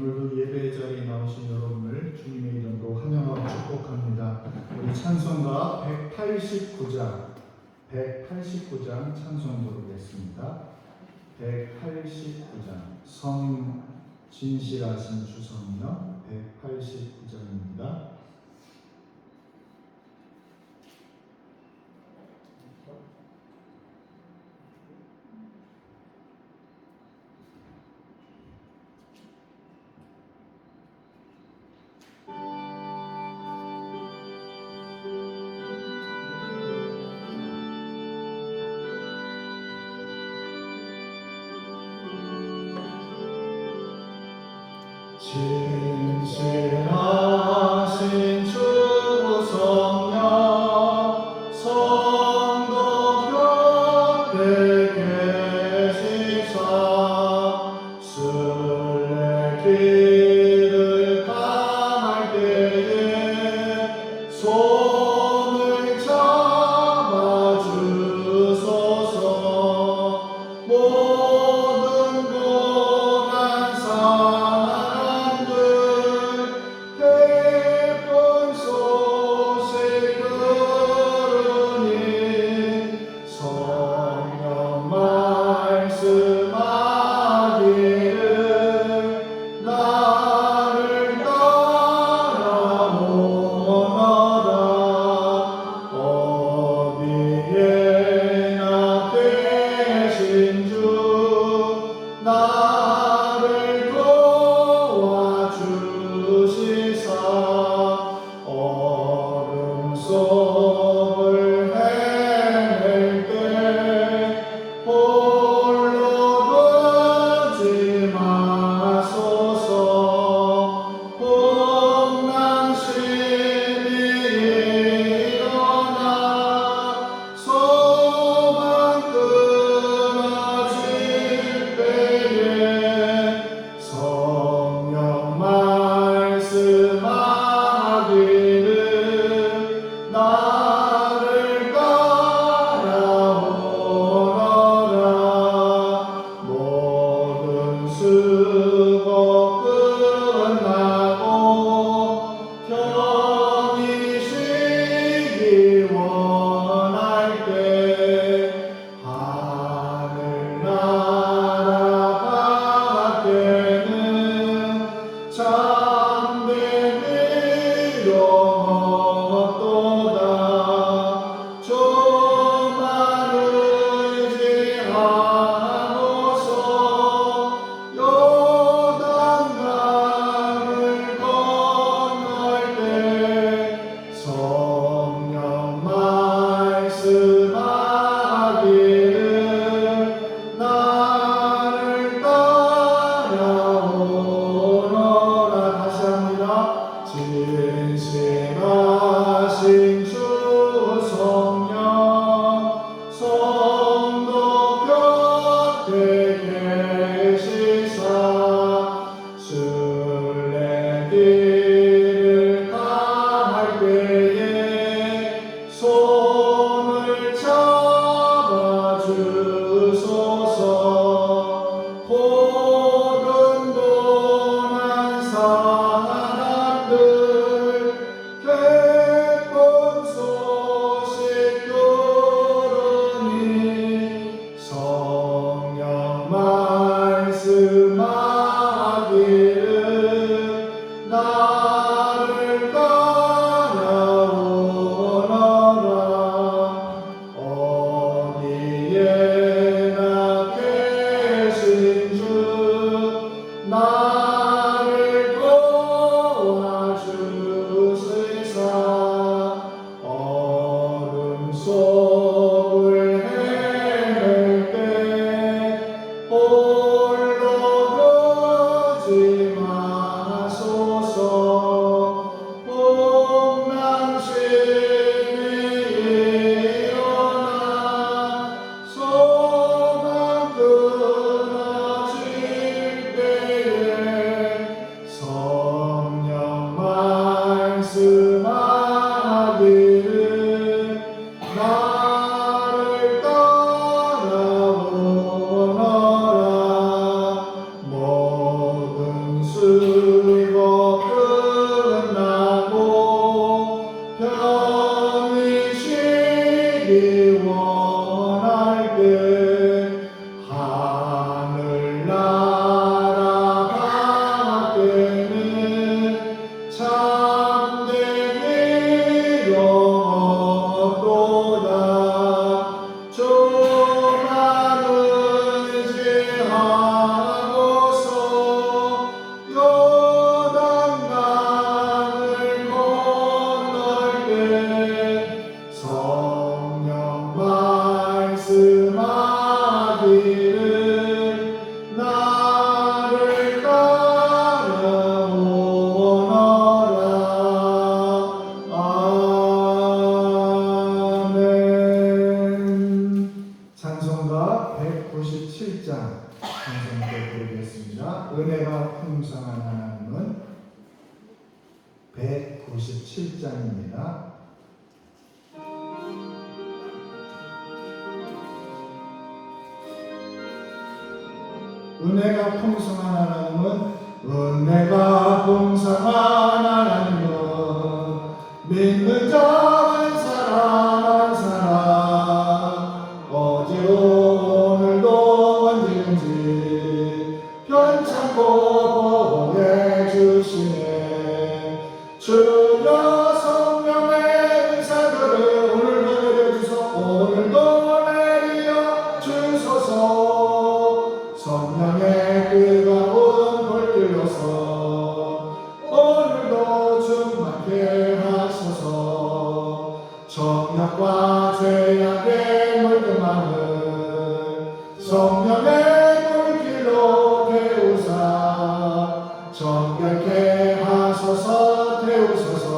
오늘도 예배 자리에 나오신 여러분을 주님의 이름으로 환영하고 축복합니다. 우리 찬송가 189장 찬송 부르겠습니다. 189장 성 진실하신 주성이요 189장입니다. 진실하신 주 성령 성도 곁에 계시사 순례길을 떠날 때에 손을 잡아주소서. 모든 고난 사람들 기쁜 소식 들으니 성령 말씀하기를 나를 따라오너라. 어디에나 계신 주 나를 도와주시사 어둠 속을 헤맬 때 홀로 두지 마소서. 풍랑심이 일어나 소망 끊어질 때에 성령 말씀하기를 나를 따라오너라. 모든 수고 끝나고 편히 쉬기 원할 때 하늘나라 밖에는 참된 위로가 없도다. 주만 의지하고서 요단강을 건널 때 성령 말씀하기를 나를 따라오너라. 다시 합니다. 진실하신 주 성령 성도 곁에 계시사 순례길을 떠날 때에 손을 잡아주소서. 모든 고난 사람들 기쁜 소식 들으니 성령 말씀하기를 나를 따라오너라. 어디에나 계신 주 나를 도와주시사 어둠 속을 헤맬 때 홀로 97장 함께 부르겠습니다. 은혜가 풍성한 하나님은 197장입니다. 은혜가 풍성한 하나님은 은혜가 풍성한 하나님은 믿는 자 한 사람 한 사람 어제도 오늘도 언제든지 편찮고 보호해 주시네. 주여 성령의 은사들을 오늘도 내려주소. 오늘도 내려 주소서. 성령의 뜨거운 불길로서 오늘도 충만케 하소서. 정욕과 죄악에 물든 마음을 성령의 불길로 태우사 정결케 하소서. 태우소서.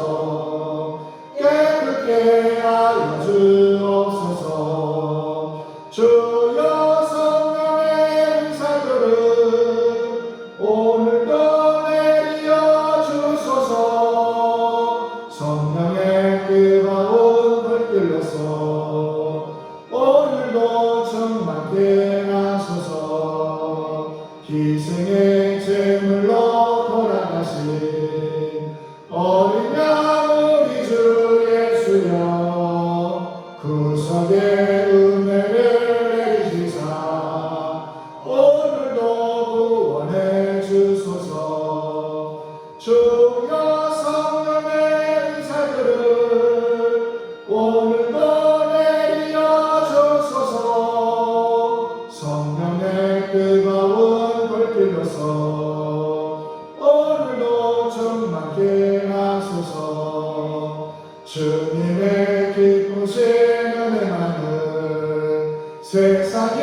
깨끗게 하여 주옵소서. 주여 성령의 은사들을 오늘도 내려 주소서. 성령의 뜨거운 불길로서 오늘도 충만케 하소서. 희생의 제물로 돌아가신 어린 양 우리 주 예수여 구속의 은혜를 내리시사 오늘도 구원해 주소서. 주여 성령의 은사들을 오늘도 내려 주소서. 성령의 뜨거운 불길로서 오늘도 충만케 하소서. 주님의 기쁘신 은혜만을 세상에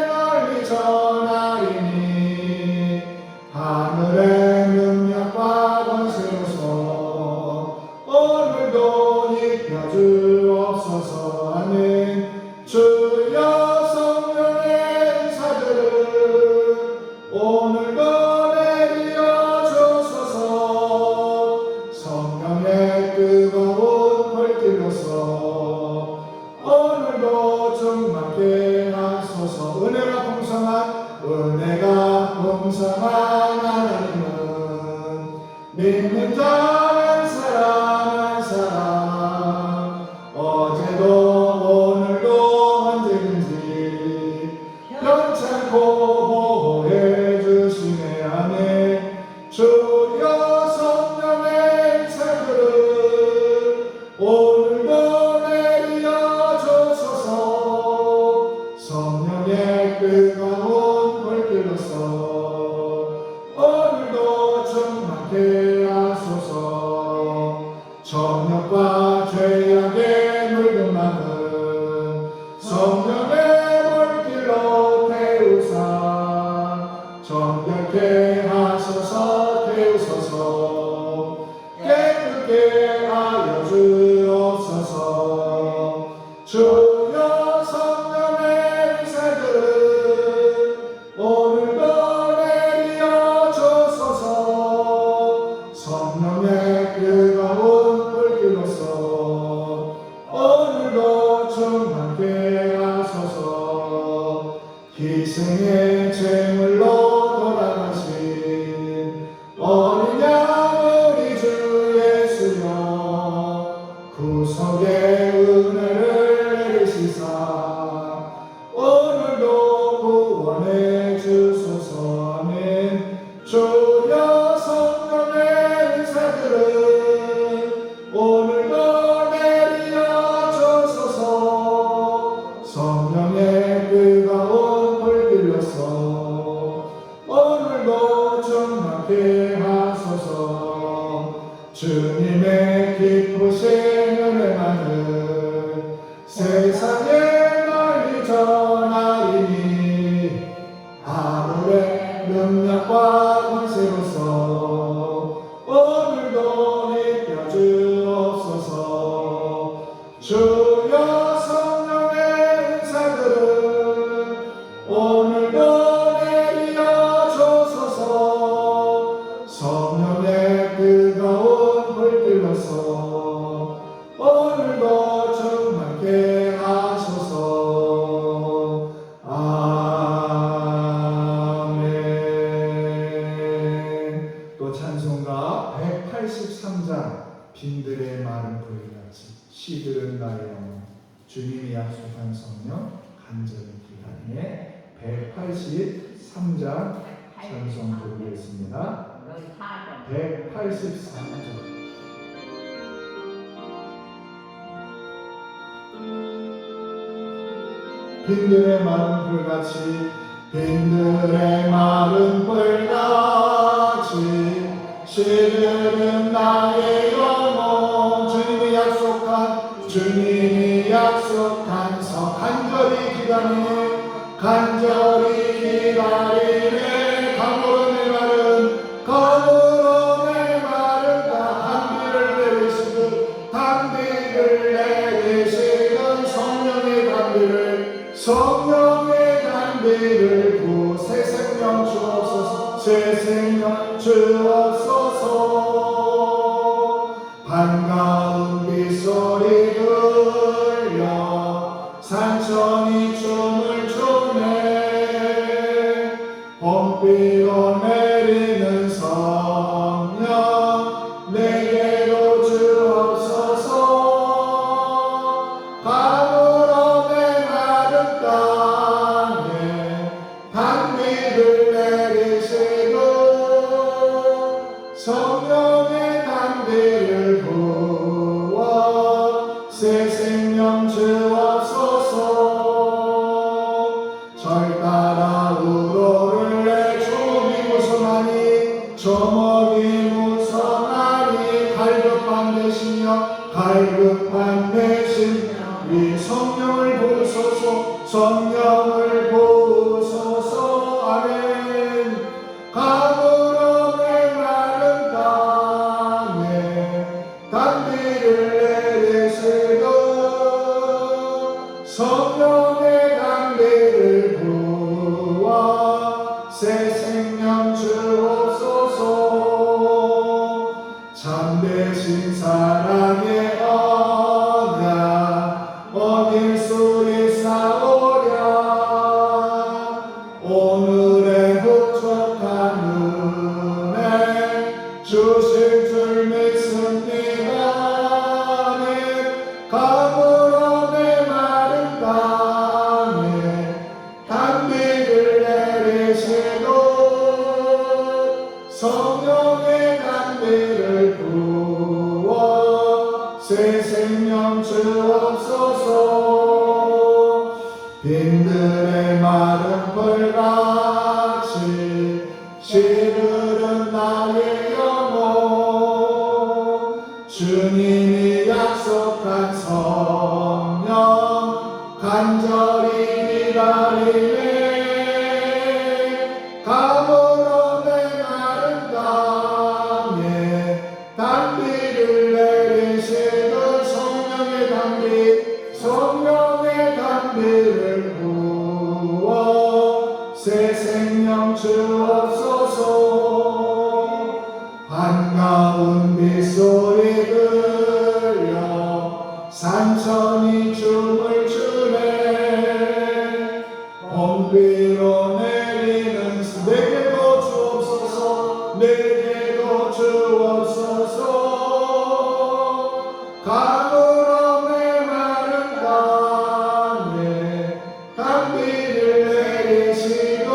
널리 전하리니 하늘의 능력과 권세로서 오늘도 입혀 주옵소서. 아멘. 주여 성령의 은사들을 오늘도 내려 주소서. 성령의 뜨거운 불길로서 오늘도 충만케 하소서. 은혜가 풍성한 하나님은 믿는 자 한 사람 한 사람 어제도 오늘도 언제든지 편찮고 보호해 주시네. 아멘. 주여 성령의 은사들을 오늘도 내려 주소서. 성령의 뜨거운 불길로서 오늘도 충만케 하소서. 정욕과 죄악에 물든 마음은 성령의 불길로 태우사 정결케 하소서. 태우소서. 깨끗게 하여 주옵소서. 주여 성령의 은사들을 오늘도 내려 주소서. 성령의 뜨거운 불길로서 오늘도 충만케 하소서. 희생의 제물로 돌아가신 어린 양 우리 주 예수여 구속의 은혜를 내리시사 오늘도 구원해 주소서. 아멘. 주여 성령의 은사들을 오늘도 내려 주소서. 성령의 뜨거운 불길로서 오늘도 충만케 하소서. 주님의 기쁘신 은혜만을 세상에 널리 전하리니 하늘의 능력과 권세로서 오늘도 입혀 주옵소서. 주여 성령의 은사들을 오늘도 183장 찬송 부르겠습니다. 183장. 빈들의 마른 불같이 빈들의 마른 불같이 시들은 나의 영혼 주님이 약속한 서 간절히 기다리네 가물어 내 마른 단비를 내리시는 성령의 단비를 새 생명 주옵소서 반가운 빗소리 들려 산천이 춤을 추네 봄비로 내리는 성령 내게로 주옵소서 가물어 내 마른 땅에 단비를 내리시고 성령의 단비를 부어 새 생명 주옵소서 절 따라 우로를 내 조목이 무성하니 갈급한 되시며 이 성령을 부소서 아멘 가물어 내 마른 땅에 단비를 내리시고 성령의 단비를 부어 새 생명 주옵소서 참되신 사랑의 언약 어길 수 있사오랴 오늘의 흡족한 은혜 주실 줄 믿습니다 가물어 내 마른 땅에 단비를 내리시고 성령의 단비를 부어 새 생명 주옵소서 빈들의 마른 불같이 시들은 나의 영혼 주님이 약속한 성령 간절히 기다리네 가물어 내 마른 땅에 단비를 내리시는 성령의 단비를 부어 새 생명 주옵소서 반가운 빗소리 들려 산천이 춤을 추네 봄비로 내리는 내게도 주옵소서 가물어 내 마른 땅에 단비를 내리시고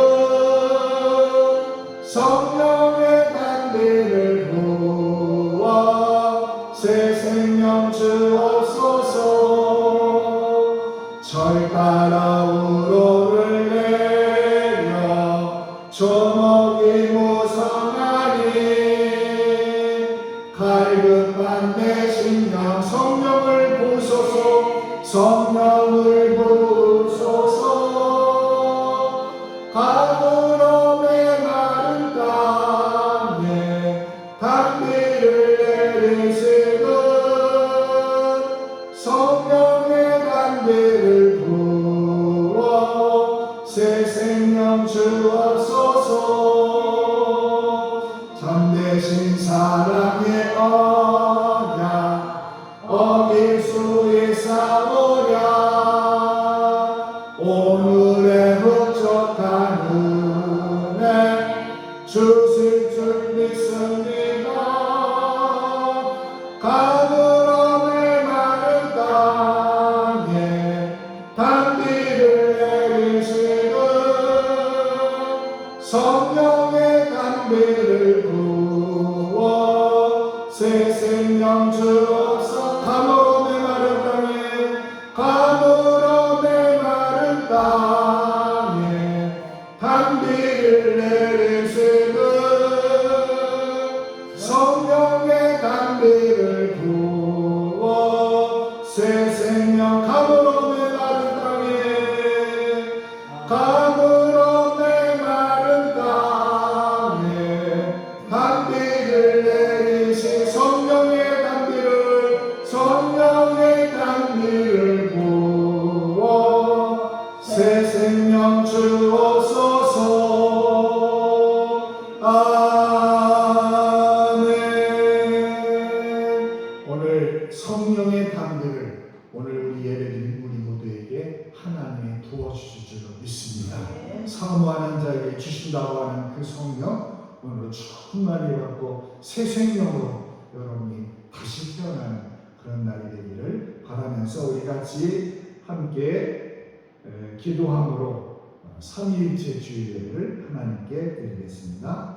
성령의 단비를 부어 새 생명 주옵소서 절 따라 우로를 내려 조목이 무성하니 갈급한 내 심령 성령을 부소서 가물어 내 마른 땅에 단비를 내리시고 성령의 단비를 부어 새 생명 주옵소서 참되신 사랑의 언약 어길 수 있사오랴 오늘의 흡족한 은혜 주실 줄 믿습니다 가물어 내 마른 땅에 단비를 내리시고 성령의 담비를 부어 새 생명 주옵소서. 감으로 메마른 땅에 감으로 메마른 땅에 담비를 내리시는 성령의 담비를 부어 새 생명 감으로 메마른 땅에 감으로 메마른 땅에 담비를 내리시 성령의 담비를 부어 새 생명 주옵소서. 아멘. 오늘 성령의 담비를 오늘 우리 예배드린 우리 모두에게 하나님이 부어주실 줄로 믿습니다. 사모하는 자에게 주신다고 하는 그 성령 오늘로 충만히 받고 새 생명으로 여러분이 다시 태어나는 그런 날이 되기를 바라면서 우리 같이 함께 기도함으로 삼위일체 주일 예배를 하나님께 드리겠습니다.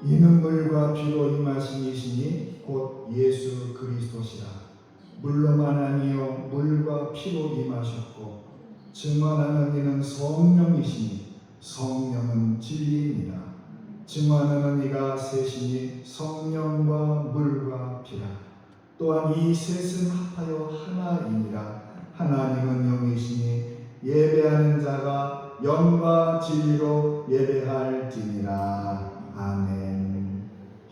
이는 물과 피로 임하신 이시니 곧 예수 그리스도시라. 물로만 아니요 물과 피로 임하셨고 증언하는 이는 성령이시니 성령은 진리이니라. 증언하는 이가 셋이니 성령과 물과 피라. 또한 이 셋은 합하여 하나이니라. 하나님은 영이시니 예배하는 자가 영과 진리로 예배할지니라. 아멘.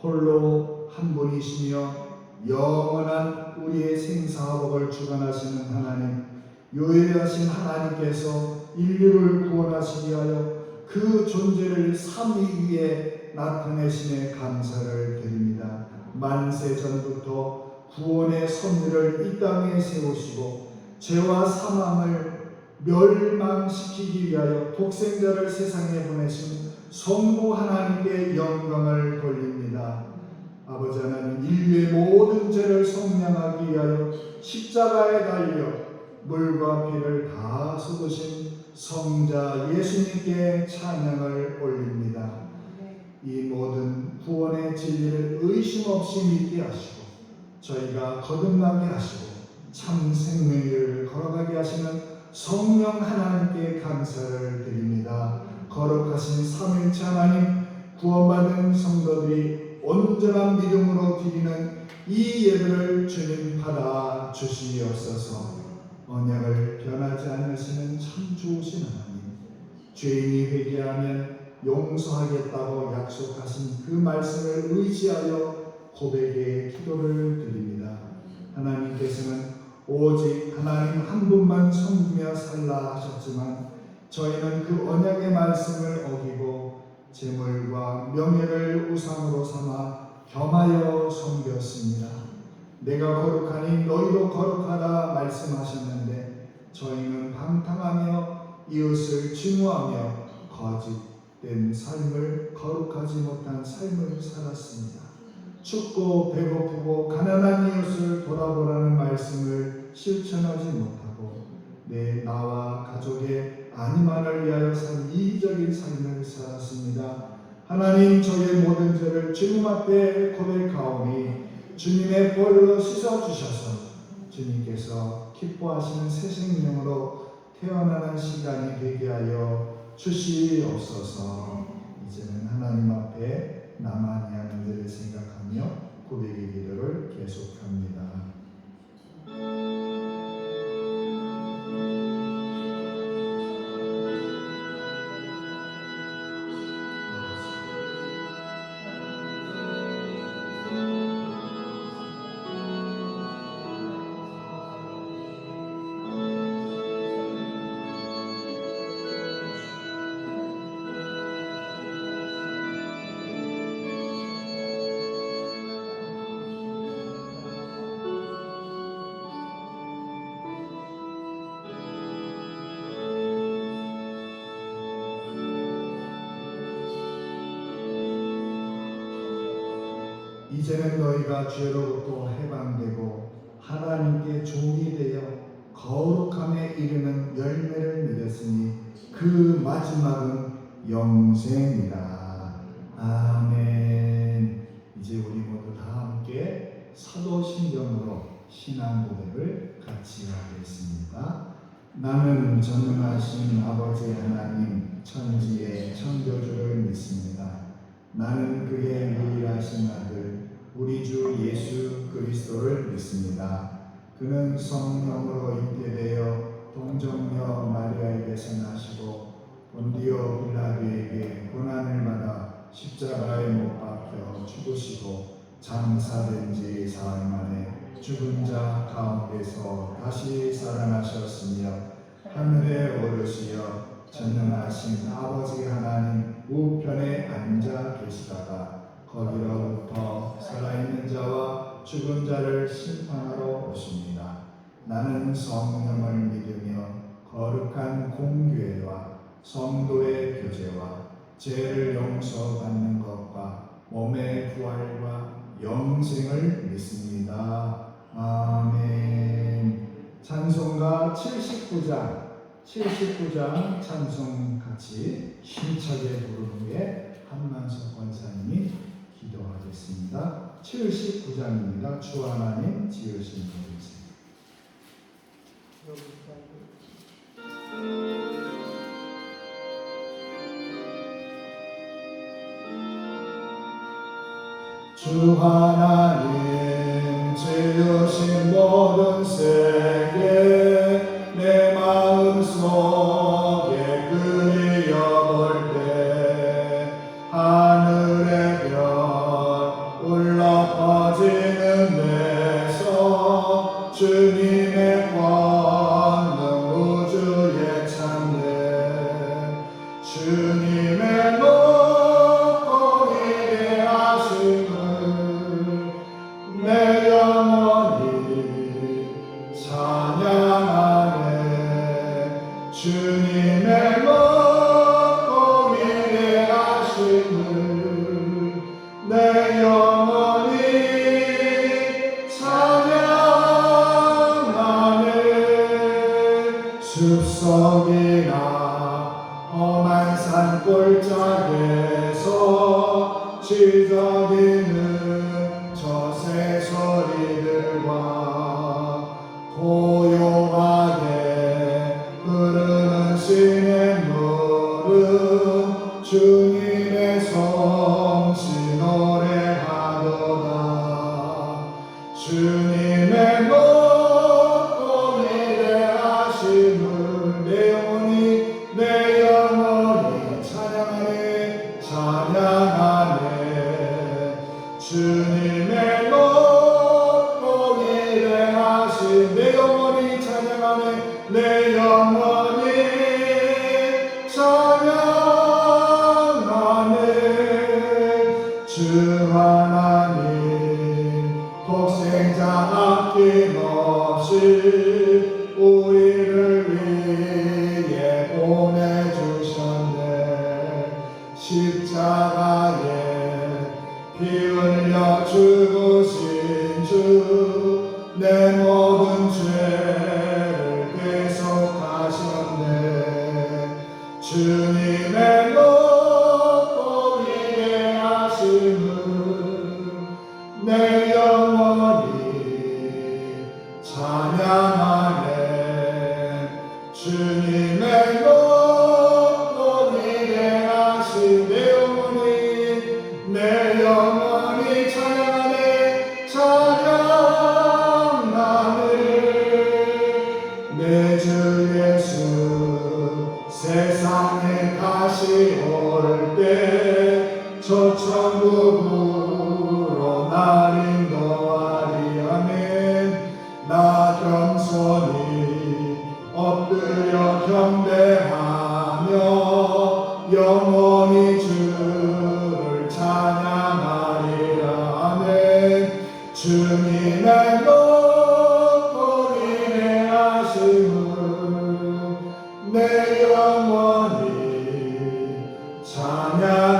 홀로 한 분이시며 영원한 우리의 생사복을 주관하시는 하나님, 유일하신 하나님께서 인류를 구원하시기 위하여 그 존재를 삼위위에 나타내심에 감사를 드립니다. 만세 전부터 구원의 섭리를 이 땅에 세우시고 죄와 사망을 멸망시키기 위하여 독생자를 세상에 보내신 성부 하나님께 영광을 돌립니다. 아버지 하나님, 인류의 모든 죄를 속량하기 위하여 십자가에 달려 물과 피를 다 쏟으신 성자 예수님께 찬양을 올립니다. 이 모든 구원의 진리를 의심 없이 믿게 하시고 저희가 거듭나게 하시고 참 생명을 걸어가게 하시는 성령 하나님께 감사를 드립니다. 거룩하신 삼위일체 하나님, 구원받은 성도들이 온전한 믿음으로 드리는 이 예배를 주님 받아 주시옵소서. 언약을 변하지 않으시는 참 좋으신 하나님, 죄인이 회개하면 용서하겠다고 약속하신 그 말씀을 의지하여 고백의 기도를 드립니다. 하나님께서는 오직 하나님 한 분만 섬기며 살라 하셨지만 저희는 그 언약의 말씀을 어기고 재물과 명예를 우상으로 삼아 겸하여 섬겼습니다. 내가 거룩하니 너희도 거룩하다 말씀하셨는데 저희는 방탕하며 이웃을 증오하며 거짓된 삶을, 거룩하지 못한 삶을 살았습니다. 춥고 배고프고 가난한 이웃을 돌아보라는 말씀을 실천하지 못하고 나와 가족의 안위만을 위하여 산 이기적인 삶을 살았습니다. 하나님, 저의 모든 죄를 주님 앞에 고백하오니 주님의 보혈로 씻어주셔서 주님께서 기뻐하시는 새 생명으로 태어나는 시간이 되게 하여 주시옵소서. 이제는 하나님 앞에 나만이 하는 일을 생각하며 고백의 기도를 계속합니다. 이제는 너희가 죄로부터 해방되고 하나님께 종이 되어 거룩함에 이르는 열매를 맺었으니 그 마지막은 영생이다. 아멘. 이제 우리 모두 다 함께 사도신경으로 신앙 고백을 같이 하겠습니다. 나는 전능하신 아버지 하나님 천지의 창조주를 믿습니다. 나는 그의 유일하신 아들 우리 주 예수 그리스도를 믿습니다. 그는 성령으로 잉태되어 동정녀 마리아에게서 나시고 본디오 빌라도에게 고난을 받아 십자가에 못 박혀 죽으시고 장사된 지 사흘 만에 죽은 자 가운데서 다시 살아나셨으며 하늘에 오르시어 전능하신 아버지 하나님 우편에 앉아 계시다가 거기로부터 살아있는 자와 죽은 자를 심판하러 오십니다. 나는 성령을 믿으며 거룩한 공교회와 성도의 교제와 죄를 용서받는 것과 몸의 부활과 영생을 믿습니다. 아멘. 찬송가 79장 찬송 같이 힘차게 부른 후에 한만석 권사님이 기도하겠습니다. 79장입니다. 주 하나님 지으신 것이지. 주 하나님 지으신 모든 세계 내 마음속에 그리어볼 때 하늘의 별 울러 퍼지는 데서 주님의 권능 우주에 찬네 주님의 높고 위대하심을 내 영혼이 찬양하네 주님의 높고 위대하심을 내 영혼이 찬양하네 숲속이나 험한 산골짜기에서 지저귀는 저 새소리들과 고요하게 흐르는 시냇물은 주님의 성시 노래하도다 주님의 높고 위대하심을 내 영혼이 찬양하네 주님의 높고 위대하신 내 영혼이 찬양하네 내 영혼이 찬양하네 주 하나님 독생자 아낌없이 우리를 위해 보내주셨네 십자가에 피 흘려 죽으신 주 내 모든 죄를 대속하셨네 주님의 높고 위대하심을 내 영혼이 찬양하네 주님의 높고 위대하신 내 영혼이 찬양하네 내 주 예수 세상에 다시 올 때 저 천국으로 날 인도하리 아멘 나 겸손히 엎드려 경배하며 영원히 주를 찬양하리라 아멘 주님의 높고 위대하심을 내 영원히 찬양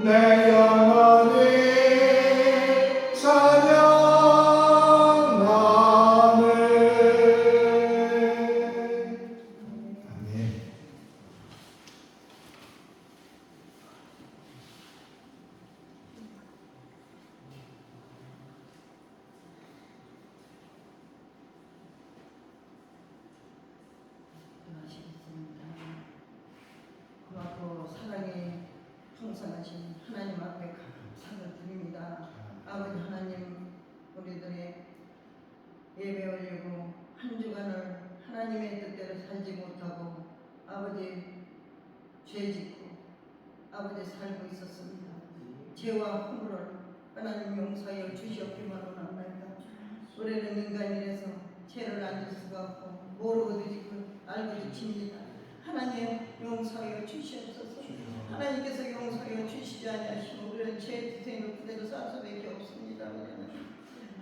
내 영혼이 찬양하네. 아멘. 기도하시겠습니다. 고맙고 사랑이 풍성하신 하나님 앞에 감사를 드립니다. 아버지 하나님, 우리들의 예배 올리고 한 주간을 하나님의 뜻대로 살지 못하고 아버지 죄짓고 아버지 살고 있었습니다. 죄와 허물을 하나님 용서하여 주시옵기만 원합니다. 우리는 인간이라서 죄를 안 질 수가 없고 모르고 뒤집고 알고 뒤집니다. 하나님 용서하여 주시옵소서. 하나님께서 용서하여 주시지 아니하시면 우리는 죄 지생으로 그대로 살 수밖에 없습니다.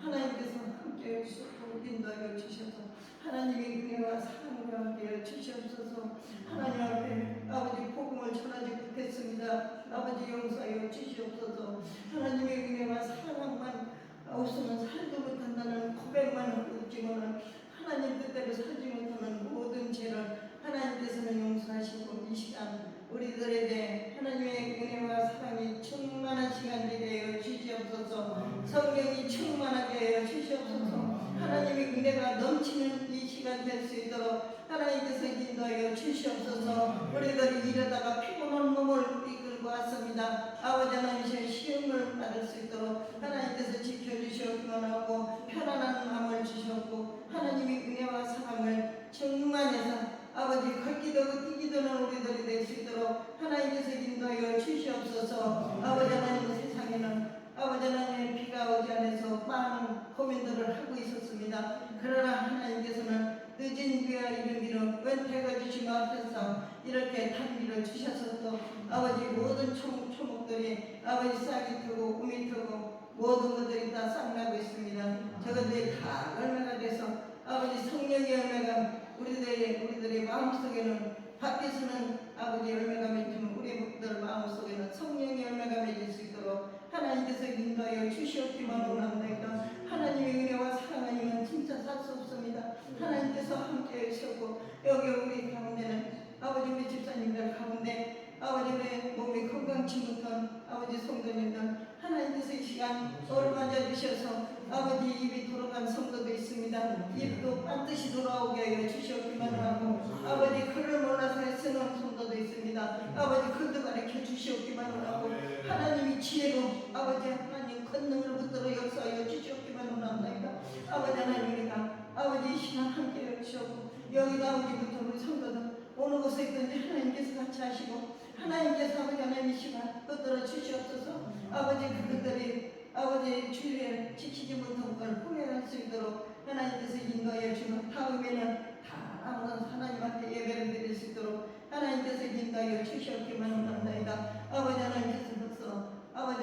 하나님께서 함께해 주셨고 인도하여 주셔서 하나님의 은혜와 사랑과 함께해 주시옵소서. 하나님 앞에 아버지 복음을 전하지 못했습니다. 아버지 용서하여 주시옵소서. 하나님의 은혜와 사랑만 없으면 살도 못한다는 고백만 웃지고는 하나님 뜻대로 살지 못하는 모든 죄를 하나님께서는 용서하시고 이 시간 우리들에게 하나님의 은혜와 사랑이 충만한 시간이 되어 주시옵소서. 성령이 충만하게 하여 주시옵소서. 하나님의 은혜가 넘치는 이 시간 될 수 있도록 하나님께서 인도하여 주시옵소서. 우리들이 이러다가 피곤한 몸을 이끌고 왔습니다. 아버지 하나님 시험을 받을 수 있도록 하나님께서 지켜주시옵기만 하고 편안한 마음을 주셨고 하나님의 은혜와 사랑을 충만해서 아버지 걷기도 뛰기도는 우리들이 될 수 있도록 하나님께서 인도하여 주시옵소서. 아버지 하나님 세상에는 아버지 하나님 비가 오지 않아서 많은 고민들을 하고 있었습니다. 그러나 하나님께서는 늦은 비와 이른 비는 은혜가 주시며 앞에서 이렇게 단비를 주셔서 또 아버지 모든 초목들이 아버지 싹이 트고 꿈이 트고 모든 것들이 다 싹나고 있습니다. 저것들이 다 열매가 돼서 아버지 성령의 열매가 우리들의 마음속에는 밖에서는 아버지 열매가 맺히면 우리들 마음속에는 성령의 열매가 맺을 수 있도록 하나님께서 인도하여 주시옵기만 원합니다. 하나님의 은혜와 사랑하니면 진짜 살 수 없습니다. 하나님께서 함께 해주셨고 여기 우리 가운데는 아버지 우리 집사님들 가운데 아버지 우리 몸이 건강치 못한 아버지 성도님들 하나님께서 이 시간 어루만져 주셔서 아버지 입이 돌아간 성도도 있습니다. 입도 반드시 돌아오게 하여 주시옵기만 하고 아버지 글을 몰라서 쓰는 성도도 있습니다. 아버지 글도 가르쳐 주시옵기만 하고 하나님이 지혜로 아버지 하나님 권능을 붙들어 역사하여 주시옵기만 원합니다. 아버지 하나님이가 아버지 이 시간 함께 해주시옵고 여기 나오기부터 우리 성도들 어느 곳에 있든지 하나님께서 같이 하시고 하나님께서 아버지 하나님 이 시간 붙들어 주시옵소서. 아버지 그들이 아버지 주일에 지키지 못한 걸 후회할 수 있도록 하나님께서 인도하여 주는 다음에는 다 아무런 하나님 앞에 예배를 드릴 수 있도록 하나님께서 인도하여 주시옵기만 원합니다. 아버지 하나님께서 벌써 아버지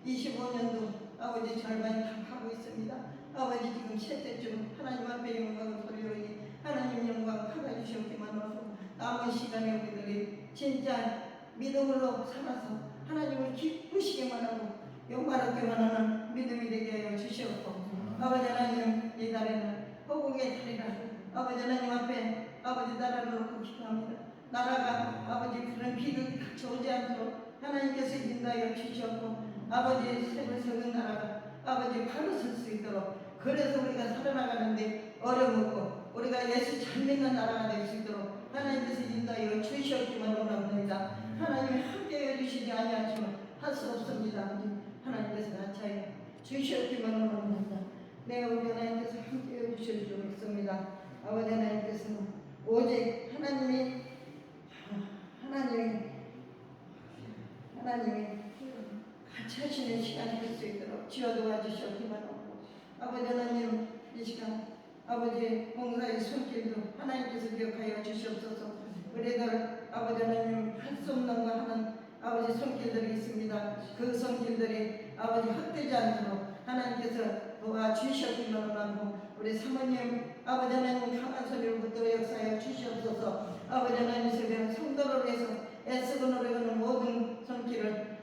2025년도 아버지 절반이 다 가고 있습니다. 아버지 지금 셋째쯤 하나님 앞에 영광을 돌리오니 하나님 영광 받아주시옵기만 하고 남은 시간에 우리들이 진짜 믿음으로 살아서 하나님을 기쁘시게만 하고 영광하게만 하는 믿음이 되게 하여 주시옵고 아버지 하나님 이 달에는 호국의 달이라 아버지 하나님 앞에 아버지 나라를 놓고 기도합니다. 나라가 아버지 그런 비극이 닥쳐오지 않도록 하나님께서 인도하여 주시옵고 아버지 세월 세운 나라가 아버지 바로 설 수 있도록 그래서 우리가 살아나가는데 어려움 없고 우리가 예수 잘 믿는 나라가 될 수 있도록 하나님께서 인도하여 주시옵기만 원합니다. 하나님이 함께해 주시지 아니하시면 할 수 없습니다. 하나님께서 같이 주시옵기만 원합니다. 내 우리 하나님께서 함께해 주실 줄 믿습니다. 아버지 하나님께서는 오직 하나님이 같이 하시는 시간이 될 수 있도록 지어도와 주시옵기만 하고 아버지 하나님 이 시간 아버지 봉사의 손길도 하나님께서 기억하여 주시옵소서. 우리들 아버지 하나님 할 수 없는 거 하는 아버지 손길들이 있습니다. 그 손길들이 아버지 헛되지 않도록 하나님께서 도와주시옵기만 하고 우리 사모님 아버지 하나님 강한 소리를 붙들어 역사하여 주시옵소서. 아버지 하나님 성도를 위해서 애쓰고 노력하는 모든 손길을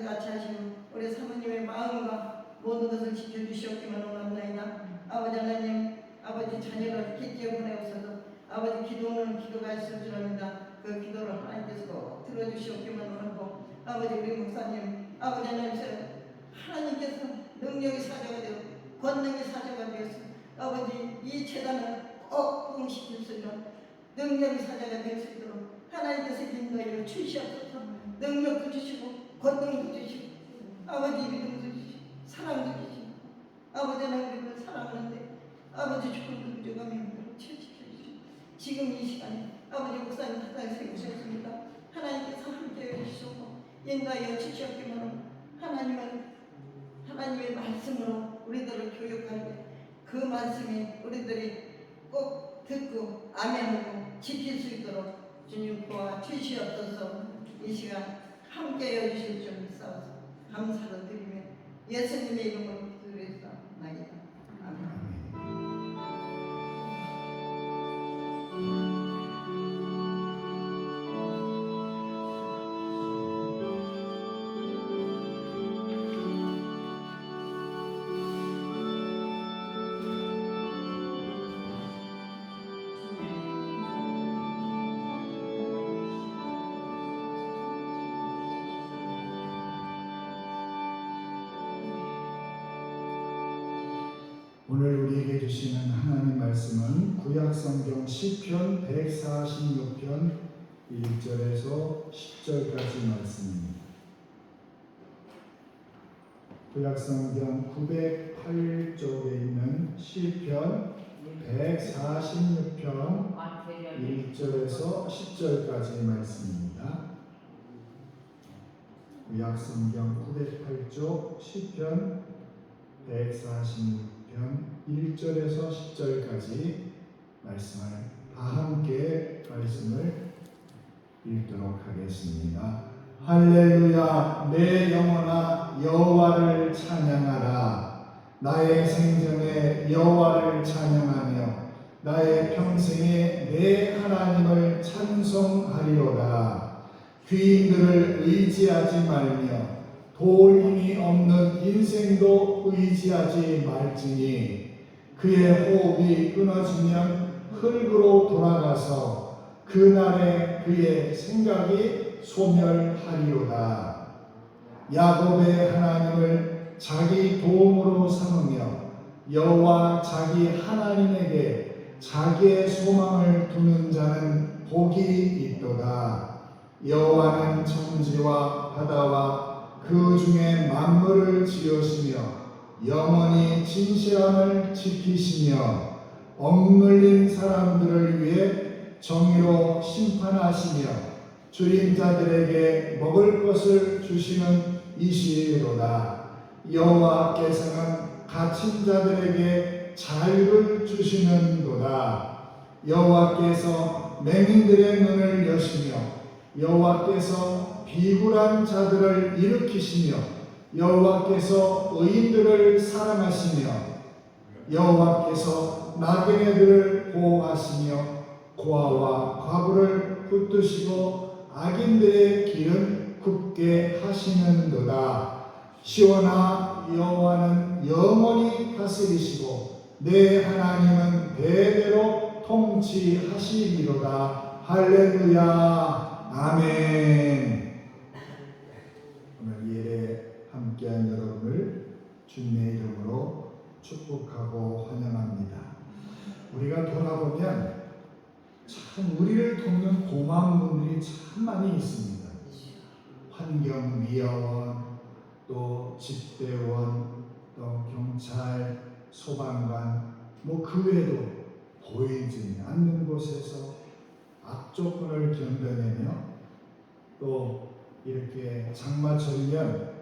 같이 하시는 우리 사모님의 마음과 모든 것을 지켜주시옵기만 원합나이다. 아버지 하나님, 아버지 자녀를 기쁘게 보내옵소서. 아버지 기도는 기도가 있을 줄 압니다. 그 기도를 하나님께서 꼭 들어주시옵기만 원하고, 아버지 우리 목사님, 아버지 하나님께서 능력의 사자가 되어 권능의 사자가 되어서 아버지 이 재단을 꼭 부흥시킬 수 있는 능력의 사자가 될 수 있도록 하나님께서 인도하여 주시옵소서. 능력도 주시고 권능도 주시고 아버지 믿음도 주시고 사랑도 주시고 아버지 하나님을 사랑하는데 아버지 조금도 부족함이 없도록 지켜주시고 지금 이 시간에 아버지 목사님 사랑에 세우셨습니다. 하나님께서 함께해 주시고 인도하여 주시옵기만 하나님의 말씀으로 우리들을 교육할 때 그 말씀이 우리들이 꼭 듣고 아멘하고 지킬 수 있도록 주님 도와 주시옵소서. 이 시간 함께해 주실 줄 믿사오서 감사를 드리며 예수님의 이름으로 기도드리옵나이다. 아멘. 오늘 우리에게 주시는 하나님 말씀은 구약성경 시편 146편 1절에서 10절까지 말씀입니다. 구약성경 908쪽에 있는 시편 146편 1절에서 10절까지 말씀입니다. 구약성경 908쪽 시편 146편 1절에서 10절까지 말씀을 다 함께 말씀을 읽도록 하겠습니다. 할렐루야. 내 영혼아 여호와를 찬양하라. 나의 생전에 여호와를 찬양하며 나의 평생에 내 하나님을 찬송하리로다. 귀인들을 의지하지 말며 도울 힘이 없는 인생도 의지하지 말지니 그의 호흡이 끊어지면 흙으로 돌아가서 그날에 그의 생각이 소멸하리로다. 야곱의 하나님을 자기 도움으로 삼으며 여호와 자기 하나님에게 자기의 소망을 두는 자는 복이 있도다. 여호와는 천지와 바다와 그 중에 만물을 지으시며 영원히 진실함을 지키시며 억눌린 사람들을 위해 정의로 심판하시며 줄인 자들에게 먹을 것을 주시는 이시로다. 여호와께서는 갇힌 자들에게 자유를 주시는도다. 여호와께서 맹인들의 눈을 여시며 여호와께서 비굴한 자들을 일으키시며 여호와께서 의인들을 사랑하시며 여호와께서 나그네들을 보호하시며 고아와 과부를 붙드시고 악인들의 길은 굽게 하시는도다. 시온아 여호와는 영원히 다스리시고 내 하나님은 대대로 통치하시리로다. 할렐루야. 아멘. 오늘 예배 함께한 여러분을 주님의 이름으로 축복하고 환영합니다. 우리가 돌아보면 참 우리를 돕는 고마운 분들이 참 많이 있습니다. 환경미화원, 또 집배원, 또 경찰, 소방관, 그 외에도 보이지 않는 곳에서 악조건을 견뎌내며 또 이렇게 장마철이면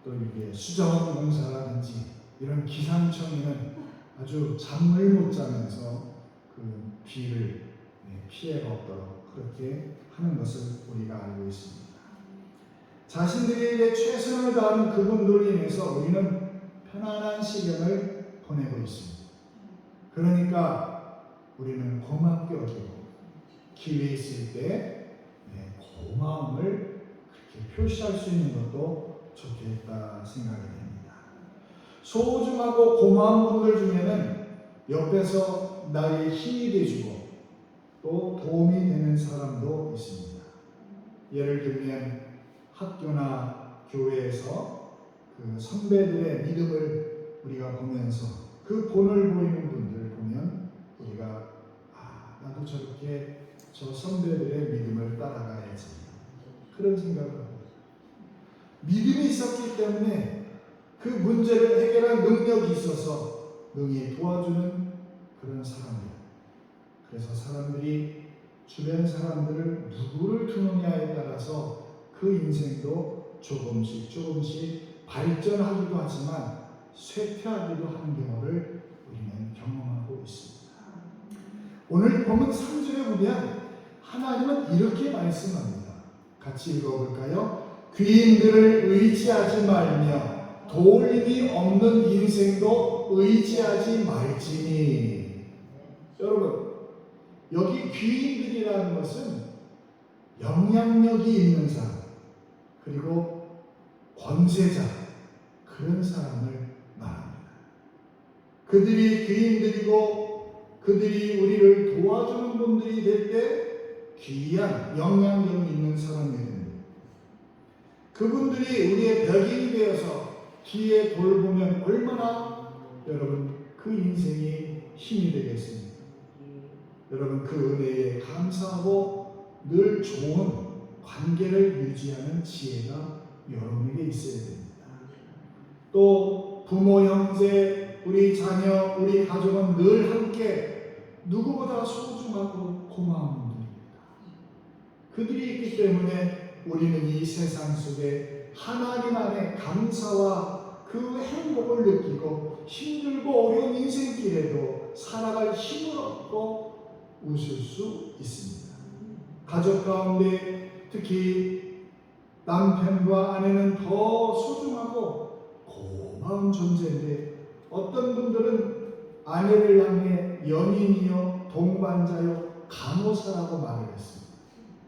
또 이게 수자원 공사라든지 이런 기상청에는 아주 잠을 못 자면서 그 비를 피해가 없도록 그렇게 하는 것을 우리가 알고 있습니다. 자신들에게 최선을 다하는 그분들로 인해서 우리는 편안한 시간을 보내고 있습니다. 그러니까 우리는 고맙게 여기고 기회 있을 때 고마움을 그렇게 표시할 수 있는 것도 좋겠다 생각이 됩니다. 소중하고 고마운 분들 중에는 옆에서 나의 힘이 돼주고 또 도움이 되는 사람도 있습니다. 예를 들면 학교나 교회에서 그 선배들의 믿음을 우리가 보면서 그 본을 보이는 분들 보면 우리가 나도 저렇게 저 선배들의 믿음을 따라가야지 그런 생각을 합니다. 믿음이 있었기 때문에 그 문제를 해결할 능력이 있어서 능히 도와주는 그런 사람들. 그래서 사람들이 주변 사람들을 누구를 두느냐에 따라서 그 인생도 조금씩 발전하기도 하지만 쇠퇴하기도 하는 경우를 우리는 경험하고 있습니다. 오늘 본문 3절에 보면 하나님은 이렇게 말씀합니다. 같이 읽어볼까요? 귀인들을 의지하지 말며 도울 힘이 없는 인생도 의지하지 말지니. 여러분, 여기 귀인들이라는 것은 영향력이 있는 사람, 그리고 권세자, 그런 사람을 말합니다. 그들이 귀인들이고 그들이 우리를 도와주는 분들이 될 때 귀한 영향력 있는 사람이 됩니다. 그분들이 우리의 벽인이 되어서 뒤에 돌보면 얼마나 여러분 그 인생이 힘이 되겠습니까? 여러분 그 은혜에 감사하고 늘 좋은 관계를 유지하는 지혜가 여러분에게 있어야 됩니다. 또 부모, 형제, 우리 자녀, 우리 가족은 늘 함께 누구보다 소중하고 고마운 분들입니다. 그들이 있기 때문에 우리는 이 세상 속에 하나님 안에 감사와 그 행복을 느끼고 힘들고 어려운 인생길에도 살아갈 힘을 얻고 웃을 수 있습니다. 가족 가운데 특히 남편과 아내는 더 소중하고 고마운 존재인데 어떤 분들은 아내를 향해 연인이요, 동반자요, 간호사라고 말을 했습니다.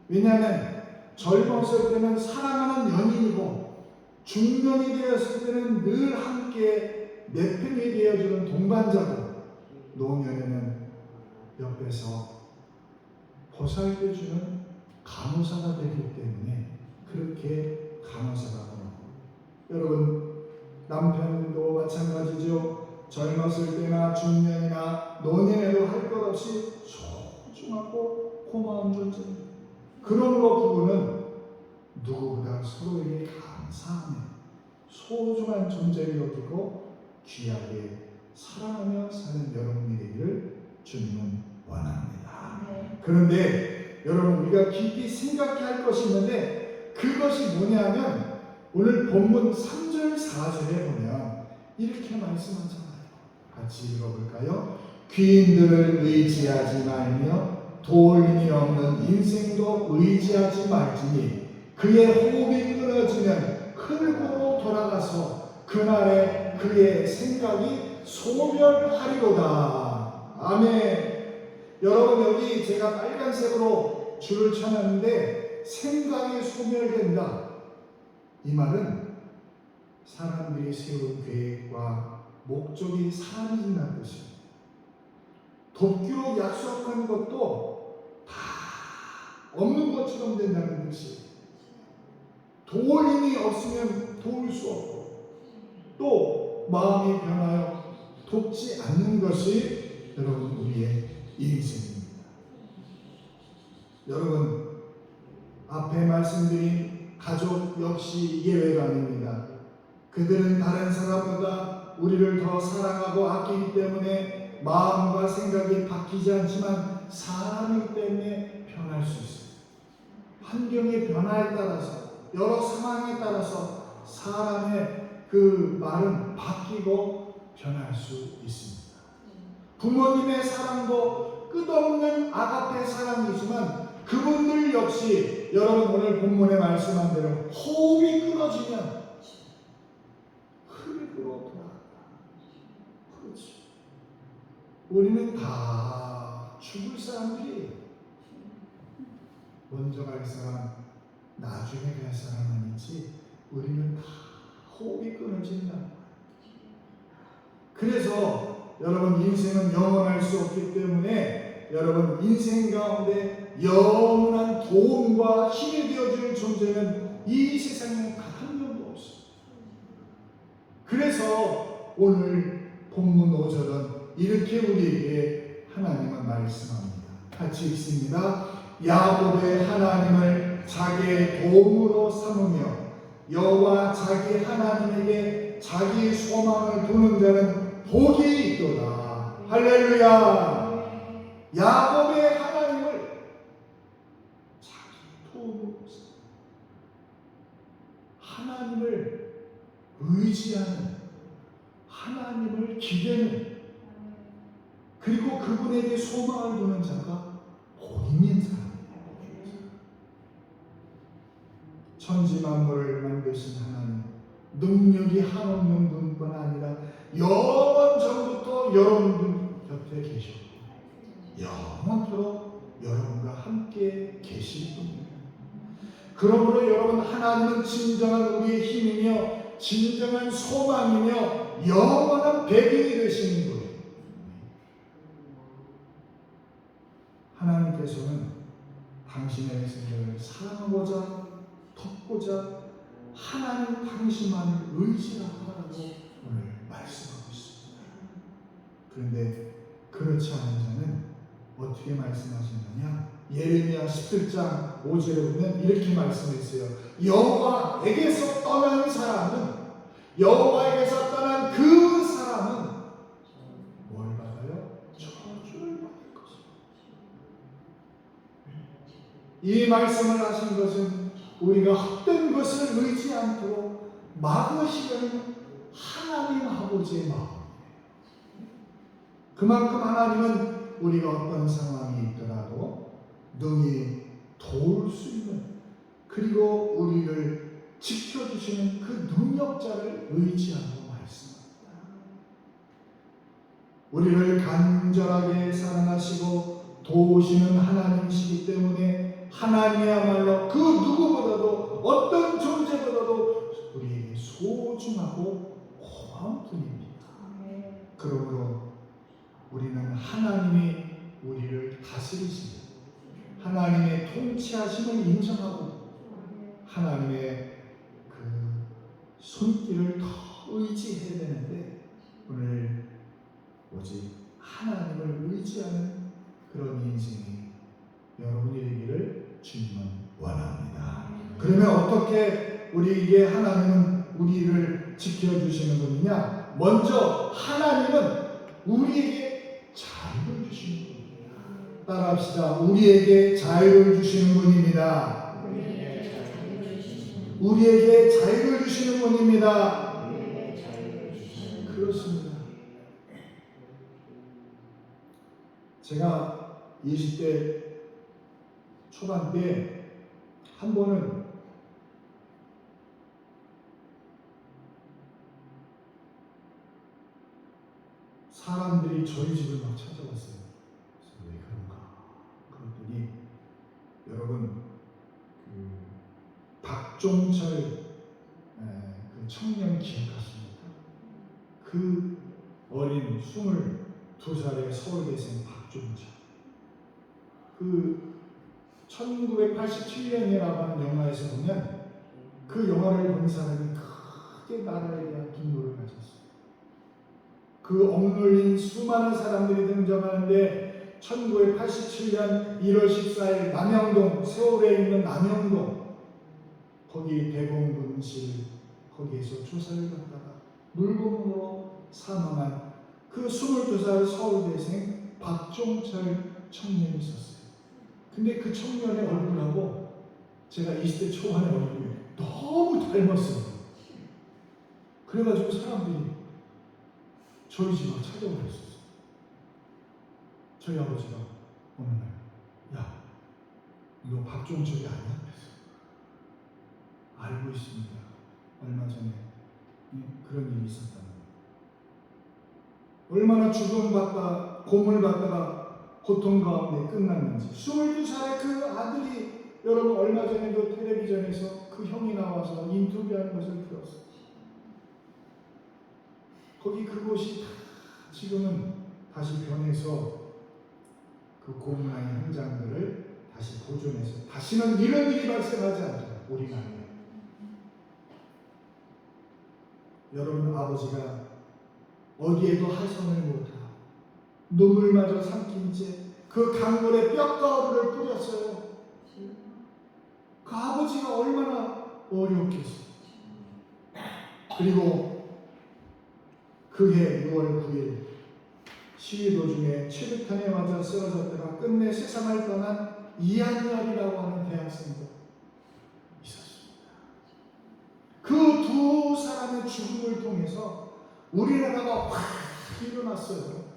왜냐하면 젊었을 때는 사랑하는 연인이고 중년이 되었을 때는 늘 함께 내 편이 되어주는 동반자고 노년에는 옆에서 보살펴주는 간호사가 되기 때문에 그렇게 간호사라고 합니다. 여러분 남편도 마찬가지죠. 젊었을 때나 중년이나 노년에도 할 것 없이 소중하고 고마운 존재입니다. 그러므로 부부는 누구보다 서로에게 감사하며 소중한 존재를 여기고 귀하게 사랑하며 사는 여러분이 되기를 주님은 원합니다. 그런데 여러분 우리가 깊이 생각해야 할 것이 있는데 그것이 뭐냐면 오늘 본문 3절 4절에 보면 이렇게 말씀하잖아요. 같이 읽어볼까요? 귀인들을 의지하지 말며 도울 힘이 없는 인생도 의지하지 말지니 그의 호흡이 끊어지면 흙으로 돌아가서 그날에 그의 생각이 소멸하리로다. 아멘. 여러분 여기 제가 빨간색으로 줄을 쳐놨는데 생각이 소멸된다. 이 말은 사람들이 세운 계획과 목적이 사라진다는 뜻입니다. 돕기로 약속한 것도 다 없는 것처럼 된다는 뜻이에요. 도울 힘이 없으면 도울 수 없고 또 마음이 변하여 돕지 않는 것이 여러분 우리의 인생입니다. 여러분 앞에 말씀드린 가족 역시 예외가 아닙니다. 그들은 다른 사람보다 우리를 더 사랑하고 아끼기 때문에 마음과 생각이 바뀌지 않지만 사람이기 때문에 변할 수 있어요. 환경의 변화에 따라서 여러 상황에 따라서 사람의 그 말은 바뀌고 변할 수 있습니다. 부모님의 사랑도 끝없는 아가페 사랑이지만 그분들 역시 여러분 오늘 본문에 말씀한 대로 호흡이 끊어지면 흙으로 돌아간다. 그렇지. 우리는 다 죽을 사람들이에요. 먼저 갈 사람, 나중에 갈 사람은 있지 우리는 다 호흡이 끊어진다. 그래서 여러분 인생은 영원할 수 없기 때문에 여러분 인생 가운데 영원한 도움과 힘이 되어줄 존재는 이 세상에 단 한 명도 없습니다. 그래서 오늘 본문 5절은 이렇게 우리에게 하나님은 말씀합니다. 같이 읽습니다. 야곱의 하나님을 자기의 도움으로 삼으며 여호와 자기 하나님에게 자기 소망을 두는 자는 복이 있도다. 할렐루야. 야곱의 하나님을 자기 도움으로 삼으며 하나님을 의지하는, 하나님을 기대는, 그리고 그분에게 소망을 두는 자가 복 있는 사람이에요. 천지 만물을 만드신 하나님, 능력이 한없는 분뿐 아니라 영원 전부터 여러분 곁에 계셨고 영원토록 여러분과 함께 계실 분입니다. 그러므로 여러분, 하나님은 진정한 우리의 힘이며 진정한 소망이며 영원한 배경이 되시는 거예요. 하나님께서는 당신의 생명을 사랑하고자 덮고자 하나님 당신만을 의지하라고 오늘 말씀하고 있습니다. 그런데 그렇지 않은 자는 어떻게 말씀하시느냐? 예레미야 17장 5절에 보면 이렇게 말씀했어요. 여호와에게서 떠난 사람은, 여호와에게서 떠난 그 사람은 뭘 받아요? 저주를 받을 것입니다. 이 말씀을 하신 것은 우리가 헛된 것을 의지 않도록 막으시려는 하나님 아버지의 마음. 그만큼 하나님은 우리가 어떤 상황이 있더라도 능히 도울 수 있는, 그리고 우리를 지켜주시는 그 능력자를 의지하고 말씀합니다. 우리를 간절하게 사랑하시고 도우시는 하나님이시기 때문에 하나님이야말로 그 누구보다도, 어떤 존재보다도 우리에게 소중하고 고마운 분입니다. 그러므로 우리는 하나님이 우리를 다스리시는 하나님의 통치하심을 인정하고 하나님의 그 손길을 더 의지해야 되는데, 오늘 오직 하나님을 의지하는 그런 인생이 여러분이 되기를 주님은 원합니다. 그러면 어떻게 우리에게 하나님은 우리를 지켜주시는 분이냐? 먼저 하나님은 우리에게 자유를 주시는 분입니다. 따라합시다. 우리에게 자유를 주시는 분입니다. 우리에게 자유를 주시는 분입니다. 그렇습니다. 제가 20대 초반 때 한 번은 사람들이 저희 집을 막 찾아왔어요. 그래서 왜 그런가? 그랬더니 여러분, 그 박종철 그 청년 기억하십니까? 그 어린 22살의 서울대생 박종철. 그 1987년이라고 하는 영화에서 보면 그 영화를 본 사람이 크게 나라에 대한 분노를 가졌어요. 그 억눌린 수많은 사람들이 등장하는데 1987년 1월 14일 남영동, 세월에 있는 남영동, 거기 대공분실, 거기에서 조사를 받다가 물고문으로 사망한 그 22살 서울대생 박종철 청년이 있었어요. 근데 그 청년의 얼굴하고 제가 20대 초반의 얼굴이 너무 닮았어요. 그래가지고 사람들이 저희 집을 찾아오셨어요. 저희 아버지가 어느 날, 야, 너 박종철이 아니야? 그래서 알고 있습니다. 얼마 전에 그런 일이 있었다는 거예요. 얼마나 죽음받다, 고문받다가 고통 가운데 끝났는지. 22살의 그 아들이, 여러분 얼마 전에도 텔레비전에서 그 형이 나와서 인터뷰하는 것을 들었어요. 거기 그곳이 다 지금은 다시 변해서 그 고문의 현장들을 다시 보존해서 다시는 이런 일이 발생하지 않도록 우리나라에. 여러분, 아버지가 어디에도 하선을 못하고 눈물마저 삼킨 채 그 강물에 뼈가루를 뿌렸어요. 그 아버지가 얼마나 어려웠겠어요. 그리고 그해 6월 9일 시위 도중에 최루탄에 맞아 쓰러졌다가 끝내 세상을 떠난 이한열이라고 하는 대학생도 있었습니다. 그 두 사람의 죽음을 통해서 우리나라가 확 일어났어요.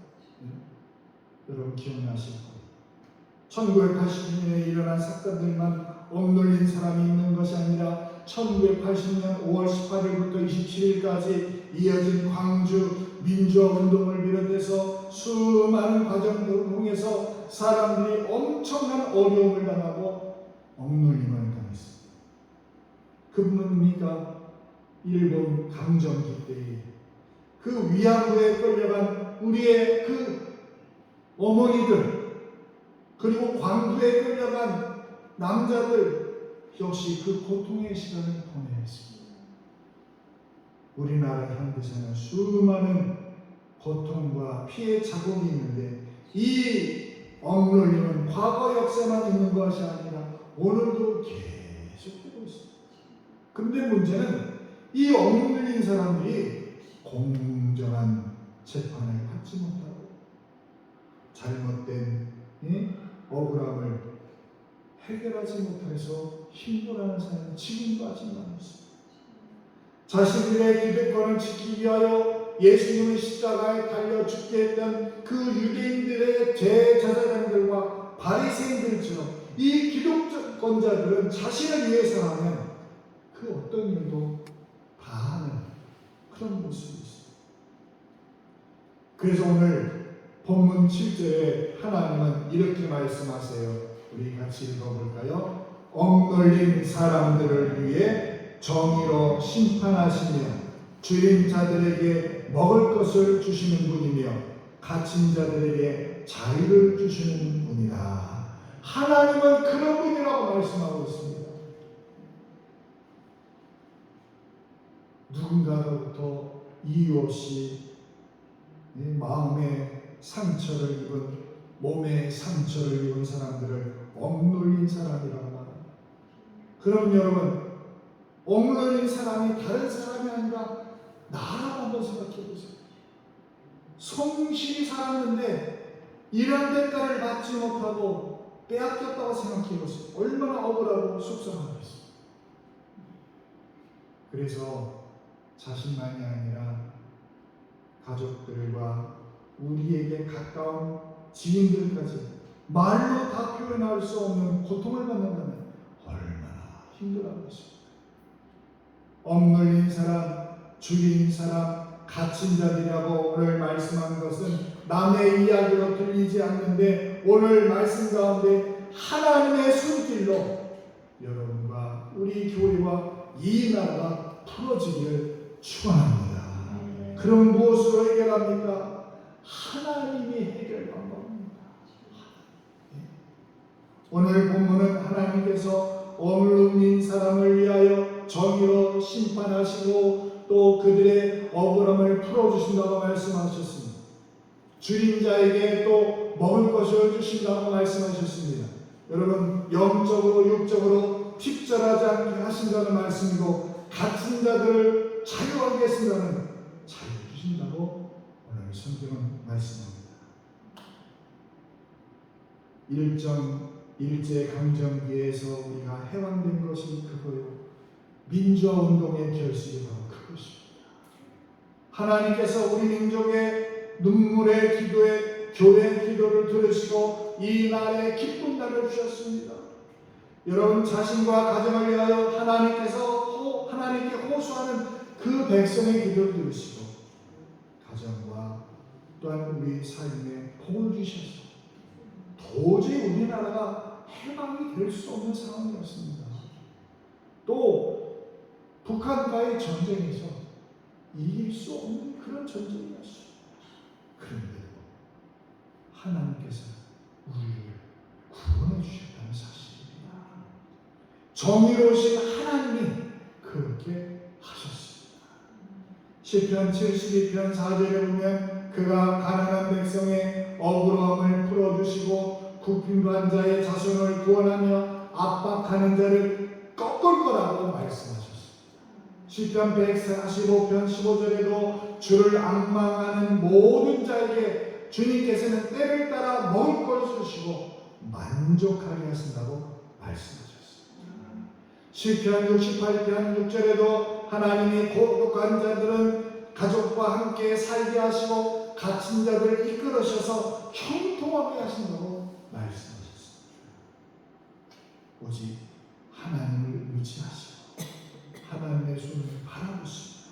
여러분 기억나실 거예요. 1980년에 일어난 사건들만 억눌린 사람이 있는 것이 아니라 1980년 5월 18일부터 27일까지 이어진 광주 민주화 운동을 비롯해서 수많은 과정들을 통해서 사람들이 엄청난 어려움을 당하고 억눌림을 당했습니다. 그분입니까? 일본 강점기 때에 그 위안부에 끌려간 우리의 그 어머니들, 그리고 광부에 끌려간 남자들 역시 그 고통의 시간을 보내야 했습니다. 우리나라 현대사는 수많은 고통과 피해 자국이 있는데 이 억눌림은 과거 역사만 있는 것이 아니라 오늘도 계속되고 있습니다. 근데 문제는 이 억눌린 사람들이 공정한 재판을 받지 못하고 잘못된 억울함을 해결하지 못해서 힘들어하는 사람이 지금도 아직 많습니다. 자신들의 기득권을 지키기 위하여 예수님의 십자가에 달려 죽게 했던 그 유대인들의 제자장들과 바리새인들처럼 이 기독권자들은 자신을 위해서라면 그 어떤 일도 다 하는 그런 모습이 있습니다. 그래서 오늘 본문 7절에 하나님은 이렇게 말씀하세요. 우리 같이 읽어볼까요? 억눌린 사람들을 위해 정의로 심판하시며 주인 자들에게 먹을 것을 주시는 분이며 갇힌 자들에게 자유를 주시는 분이다. 하나님은 그런 분이라고 말씀하고 있습니다. 누군가로부터 이유 없이 마음의 상처를 입은, 몸의 상처를 입은 사람들을 억눌린 사람이라고 말합니다. 그럼 여러분, 억눌린 사람이 다른 사람이 아니라 나라고 한번 생각해 보세요. 성실히 살았는데 이런 대가를 받지 못하고 빼앗겼다고 생각해 보세요. 얼마나 억울하고 속상하겠어요. 그래서 자신만이 아니라 가족들과 우리에게 가까운 지인들까지 말로 다 표현할 수 없는 고통을 받는다면 얼마나 힘들어하겠습니까? 억눌린 사람, 죽인 사람, 갇힌 자들이라고 오늘 말씀한 것은 남의 이야기로 들리지 않는데 오늘 말씀 가운데 하나님의 손길로 여러분과 우리 교회와 이 나라가 풀어지기를 축원합니다. 그럼 무엇으로 해결합니까? 하나님이 해결 방법입니다. 오늘 본문은 하나님께서 억눌린 사람을 위하여 정의로 심판하시고 또 그들의 억울함을 풀어주신다고 말씀하셨습니다. 줄인 자에게 또 먹을 것을 주신다고 말씀하셨습니다. 여러분, 영적으로 육적으로 tip절하지 않게 하신다는 말씀이고 갇힌 자들을 자유하게 하신다는 자유 주신다고 오늘 성경은 말씀합니다. 일제강점기에서 우리가 해방된 것이 그거요. 민주화 운동의 결실이 바로 그것입니다. 하나님께서 우리 민족의 눈물의 기도에 교회의 기도를 들으시고 이 날에 기쁜 날을 주셨습니다. 여러분, 자신과 가정을 위하여 하나님께 호소하는 그 백성의 기도를 들으시고 가정과 또한 우리 삶에 복을 주셔서 도저히 우리나라가 해방이 될 수 없는 상황이었습니다. 또 북한과의 전쟁에서 이길 수 없는 그런 전쟁이었어요. 그런데도 하나님께서 우리를 구원해 주셨다는 사실입니다. 정의로우신 하나님이 그렇게 하셨습니다. 시편 72편 4절에 보면 그가 가난한 백성의 억울함을 풀어주시고 굽힌 자의 자손을 구원하며 압박하는 자를 꺾을 거라고 말씀하셨습니다. 시편 145편 15절에도 주를 앙망하는 모든 자에게 주님께서는 때를 따라 먹을 것을 주시고 만족하게 하신다고 말씀하셨습니다. 시편 68편 6절에도 하나님이 고독한 자들은 가족과 함께 살게 하시고 갇힌 자들을 이끌으셔서 형통하게 하신다고 말씀하셨습니다. 오직 하나님을 의지하시고 하나님의 손을 바라보시고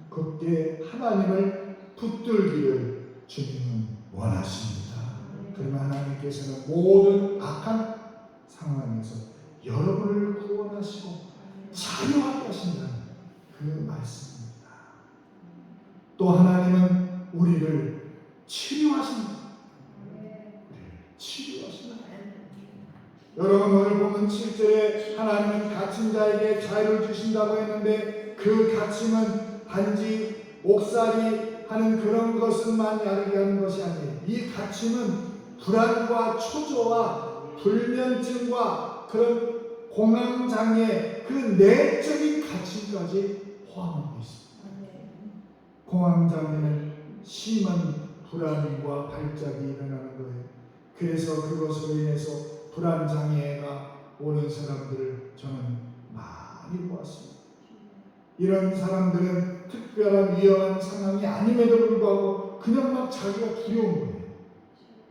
그때 하나님을 붙들기를 주님은 원하십니다. 그러면 하나님께서는 모든 악한 상황에서 여러분을 구원하시고 자유하게 하신다는 그 말씀입니다. 또 하나님은 우리를 치료하신다. 치료하신다. 여러분 오늘 보면 7절에 하나님은 갇힌 자에게 자유를 주신다고 했는데 그 갇힘은 단지 옥살이 하는 그런 것을만 야르게 하는 것이 아니에요. 이 갇힘은 불안과 초조와 불면증과 그런 공황장애 그 내적인 갇힘까지 포함하고 있습니다. 공황장애는 심한 불안과 발작이 일어나는 거예요. 그래서 그것으로 인해서 불안장애가 오는 사람들을 저는 많이 보았습니다. 이런 사람들은 특별한 위험한 상황이 아님에도 불구하고 그냥 막 자기가 두려운 거예요.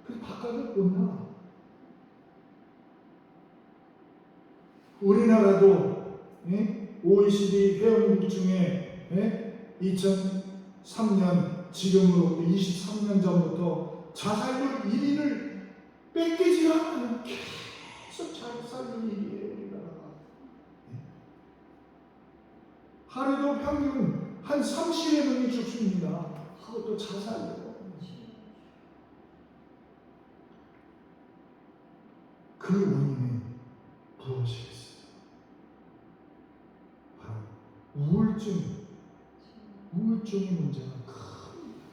그래서 바깥을 못 나가. 우리나라도 OECD 회원국 중에 2003년 지금으로부터 23년 전부터 자살률 1위를 뺏기지 않으면 계속 자살률 1위예요. 우리나라가. 하루도 평균 한 30여 명이 죽습니다. 그것도 자살이에요. 그 원인은 무엇이겠어요? 바로 우울증의 문제가 큽니다.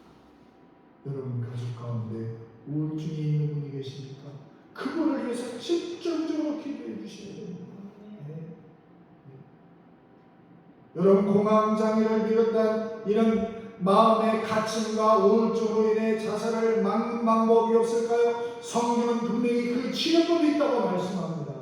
여러분 가족 가운데 우울증이 있는 분이 계십니까? 그거를 위해서 집중적으로 기도해 주셔야 됩니다. 여러분 공황장애를 비롯한 이런 마음의 갇힘과 우울증으로 인해 자살을 막는 방법이 없을까요? 성경은 분명히 그 치료법이 있다고 말씀합니다.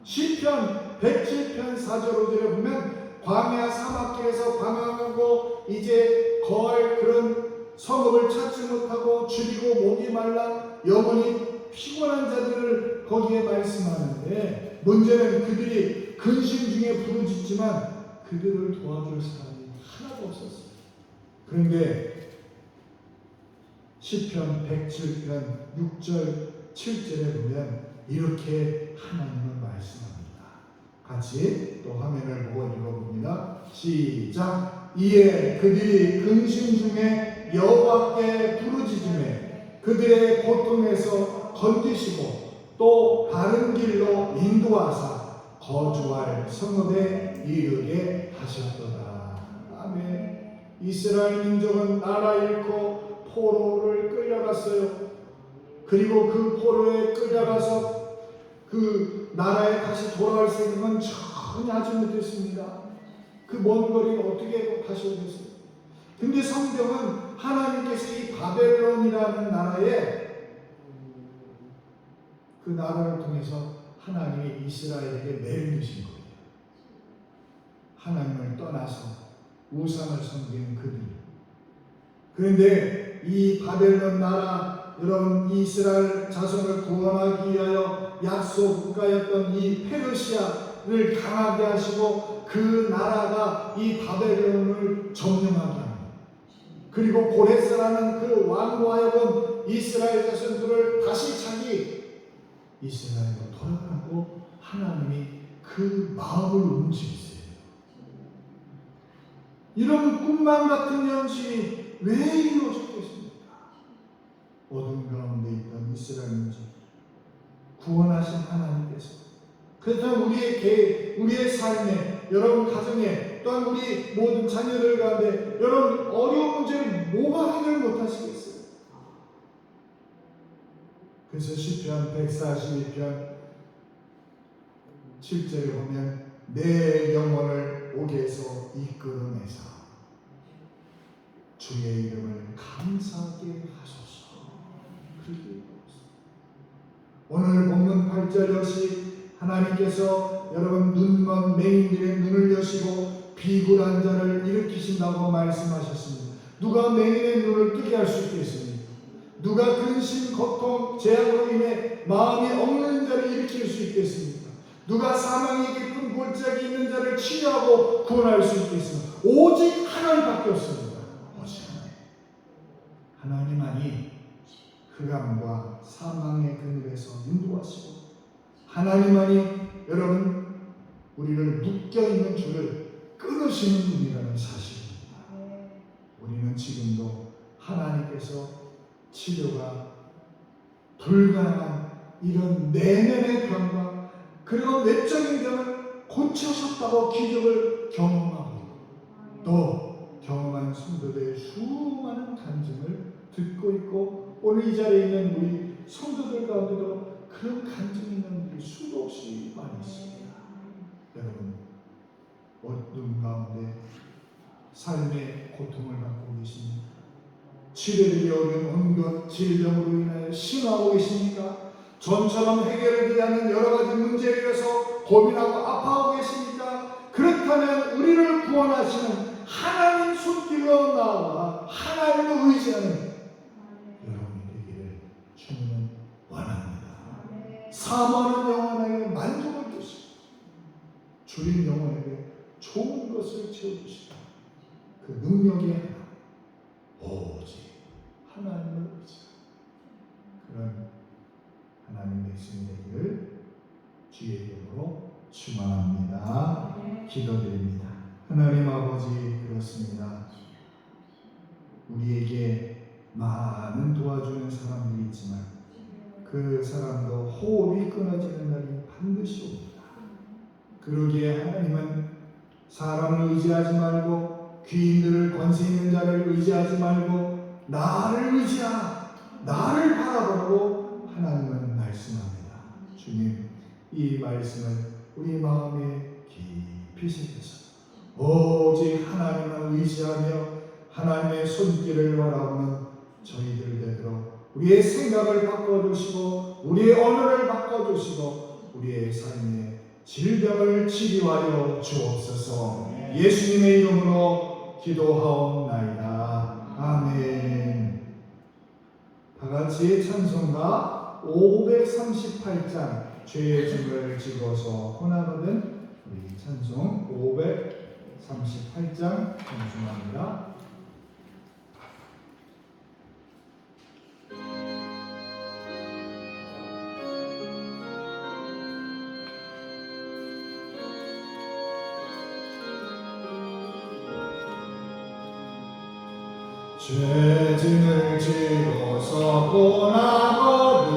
시편 107편 4절 5절에 보면 광야 사막길에서 방황하고 이제 거할 그런 성읍을 찾지 못하고 줄이고 목이 말라 영원히 피곤한 자들을 거기에 말씀하는데 문제는 그들이 근심 중에 부르짖지만 그들을 도와줄 사람이 하나도 없었어요. 그런데 시편 107편 6절 7절에 보면 이렇게 하나님은 말씀합니다. 같이 또 화면을 보고 읽어봅니다. 시작. 이에 그들이 근심 중에 여호와께 부르짖으매 그들의 고통에서 건지시고 또 바른 길로 인도하사 거주할 성읍에 이르게 하셨도다. 아멘. 이스라엘 민족은 나라 잃고 포로를 끌려갔어요. 그리고 그 포로에 끌려가서 그 나라에 다시 돌아갈 생각은 전혀 하지 못했습니다. 그 먼 거리를 어떻게 다시 오겠어요? 근데 성경은 하나님께서 이 바벨론이라는 나라에 그 나라를 통해서 하나님이 이스라엘에게 매를 주신 거예요. 하나님을 떠나서 우상을 섬기는 그들. 그런데 이 바벨론 나라, 여러분 이스라엘 자손을 구원하기 위하여 약속 국가였던 이 페르시아를 강하게 하시고 그 나라가 이 바벨론을 점령하게 합니다. 그리고 고레스라는 그 왕과 하여금 이스라엘 자손들을 다시 자기 이스라엘로 이런 꿈만 같은 현실이 왜 이루어졌겠습니까? 어둠 가운데 있던 이스라엘 민족 구원하신 하나님께서 그렇다면 우리의 삶에, 여러분 가정에, 또한 우리 모든 자녀들 가운데 여러분 어려운 문제를 뭐가 해결 못하시겠어요? 그래서 시편 142편 7절에 보면 내 영혼을 옥에서 이끌어내사 주의 이름을 감사하게 하소서. 그렇게 오늘 본문 8절 역시 하나님께서 여러분 눈먼 맹인들의 눈을 여시고 비굴한 자를 일으키신다고 말씀하셨습니다. 누가 맹인의 눈을 뜨게 할 수 있겠습니까? 누가 근심, 고통, 재앙으로 인해 마음이 억누른 자를 일으킬 수 있겠습니까? 누가 사망이 깊은 골짜기 있는 자를 치유하고 구원할 수 있겠습니까? 오직 하나님밖에 없습니다. 오직 하나님만이 흑암과 사망의 그늘에서 인도하시고 하나님만이 여러분 우리를 묶여있는 줄을 끊으시는 분이라는 사실입니다. 우리는 지금도 하나님께서 치료가 불가능한 이런 내면의 병과 그리고 외적인 병을 고쳐셨다고 기적을 경험하고 있고 또 경험한 성도들의 수많은 간증을 듣고 있고 오늘 이 자리에 있는 우리 성도들 가운데도 그런 간증이 있는 분이 수도 없이 많이 있습니다. 여러분 어둠 가운데 삶의 고통을 받고 계십니까? 치료되기 어려운 온갖 질병으로 인하여 신화하고 계십니까? 전처럼 해결을 위하는 여러 가지 문제를 위해서 고민하고 아파하고 계십니까? 그렇다면 우리를 구원하시는 하나님 손길로 나와 하나님을 의지하는 여러분이 되기를 주님은 원합니다. 사모하는 영혼에게 만족을 주시고 주인 영혼에게 좋은 것을 채워주시고 그 능력의 하나 오직 하나님을 의지하는 그런 하나님 백성이 되기를 주의 이름으로 축원합니다. 기도드립니다. 하나님 아버지 그렇습니다. 우리에게 많은 도와주는 사람들이 있지만 그 사람도 호흡이 끊어지는 날이 반드시 옵니다. 그러기에 하나님은 사람을 의지하지 말고 귀인들을 권세 있는 자를 의지하지 말고 나를 의지하라, 나를 바라보라고 하나님은 말씀합니다. 주님 이 말씀을 우리 마음에 깊이 새겨서 오직 하나님을 의지하며 하나님의 손길을 바라보는 저희들 되도록 우리의 생각을 바꿔주시고 우리의 언어를 바꿔주시고 우리의 삶의 질병을 치료하여 주옵소서. 예수님의 이름으로 기도하옵나이다. 아멘. 다같이 찬송가 538장 죄의 짐을 지고서 고난받은 우리 찬송 538장 찬송합니다. 죄짐을 지고서 고난받은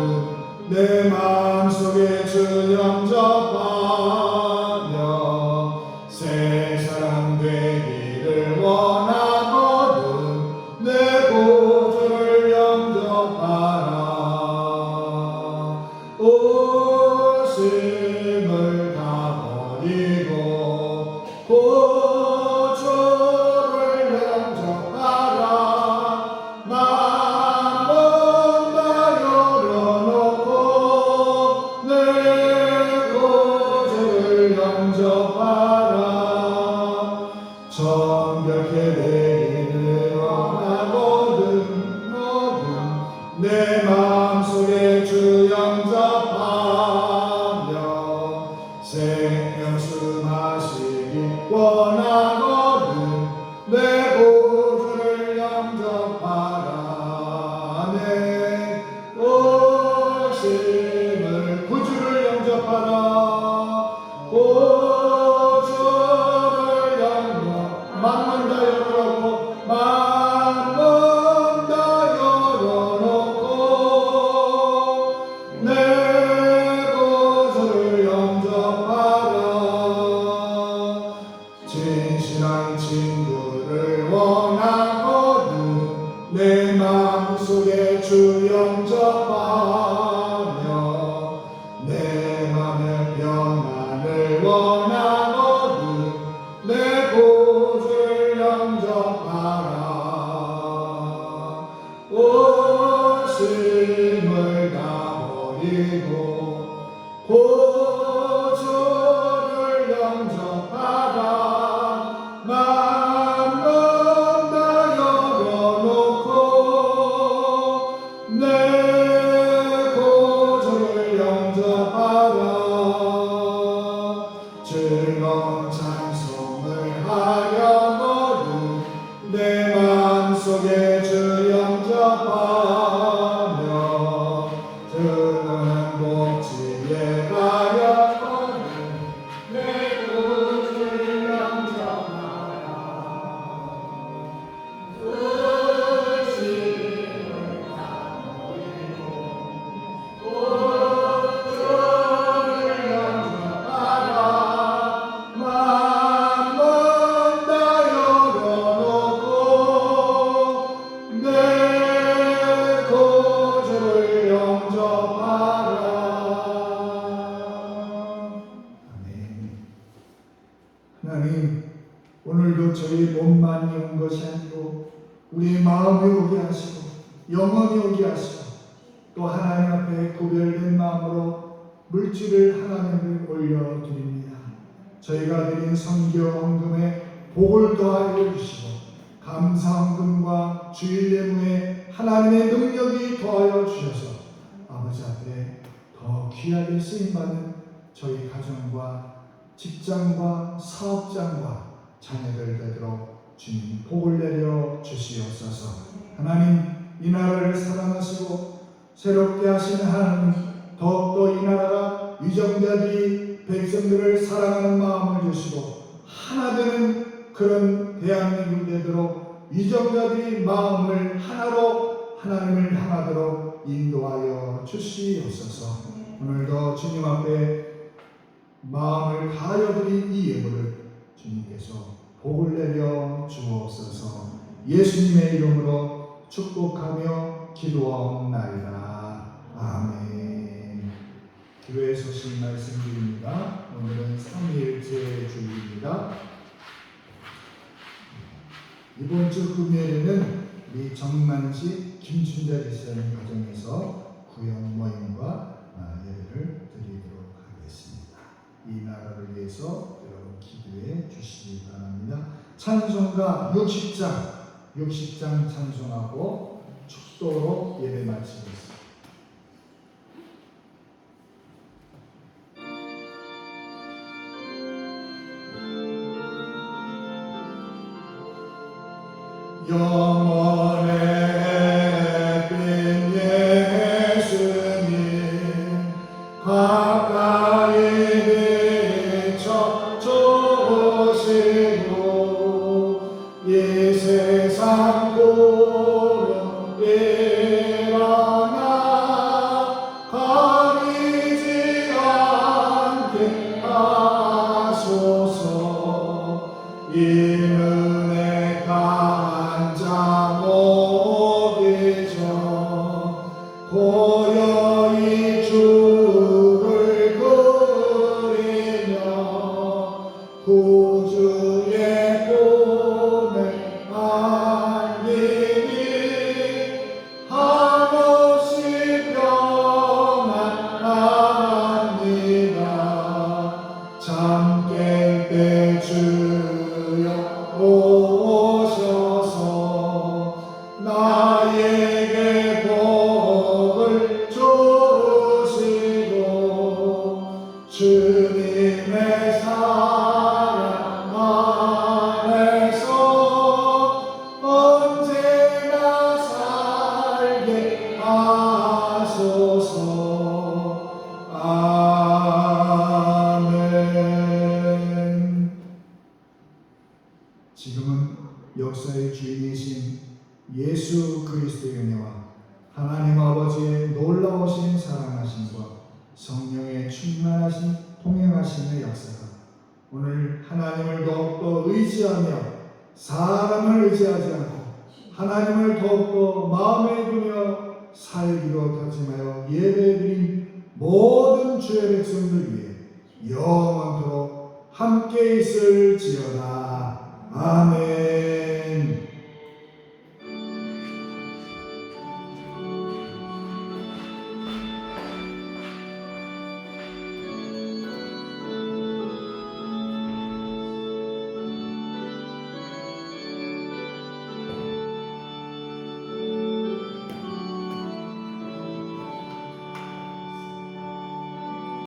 내 마음속에 주 영접하며 새 사람 되기를 원하거든 내 구주를 영접하라. 오심을 다 버리고 구주를 영접하라. 마음을 다 열어놓고 내 구주를 내 마음속에 주 영접하며 주는 복지에 가려거든 내 구주를 영접하라. 의심을 다 버리고 구주를 영접하라. 마음은 다 열어놓고 내 구주를 영접하라. 아멘. 하나님, 오늘도 저희 몸만이 온 것이 아니고 우리 마음이 오게 하시고 영혼이 오게 하시고 또 하나님 앞에 구별된 마음으로 물질을 하나님을 올려드립니다. 저희가 드린 선교 헌금에 복을 더하여 주시고 감사헌금과 주일 예물에 하나님의 능력이 더하여 주셔서 아버지 앞에 더 귀하게 쓰임받는 저희 가정과 직장과 사업장과 자녀들 되도록 주님 복을 내려 주시옵소서. 하나님, 이 나라를 사랑하시고 새롭게 하시는 하나님, 더욱더 이 나라가 위정자들이 백성들을 사랑하는 마음을 주시고 하나 되는 그런 대한민국 되도록 위정자들이 마음을 하나로 하나님을 향하도록 인도하여 주시옵소서. 오늘도 주님 앞에 마음을 다하여 드린 이 예물을 주님께서 복을 내려 주옵소서. 예수님의 이름으로 축복하며 기도하옵나이다. 아멘. 교회 소식 말씀드립니다. 오늘은 3일째 주일입니다. 이번 주 금요일에는 우리 정만식 김춘자 지사님 가정에서 구역 모임과 예배를 드리도록 하겠습니다. 이 나라를 위해서 여러분 기도해 주시기 바랍니다. 찬송가 60장 찬송하고 축도로 예배 마치겠습니다. 영원의 햇빛 예수님 가까이 비춰 주시고 이 세상 구름 일어나 가리지 않게 하소서. 이 은혜 강한 자 못 잊어 고요히 주를 그리며 구주의 꿈을 알리니 한없이 평안합니다. 잠 깰 때 주여 오셔서 나에게 복을 주시고 주님의 사랑 안에서 언제나 살게 하소서. 아멘. 지금은 역사의 주인이신 예수 그리스도의 은혜와 하나님 아버지의 놀라우신 사랑하심과 성령의 충만하신 동행하심의 역사가 오늘 하나님을 더욱더 의지하며 사람을 의지하지 않고 하나님을 더욱더 마음에 두며 살기로 다짐하여 예배드린 모든 주의 백성들 위해 영원토록 함께 있을지어다. 아멘.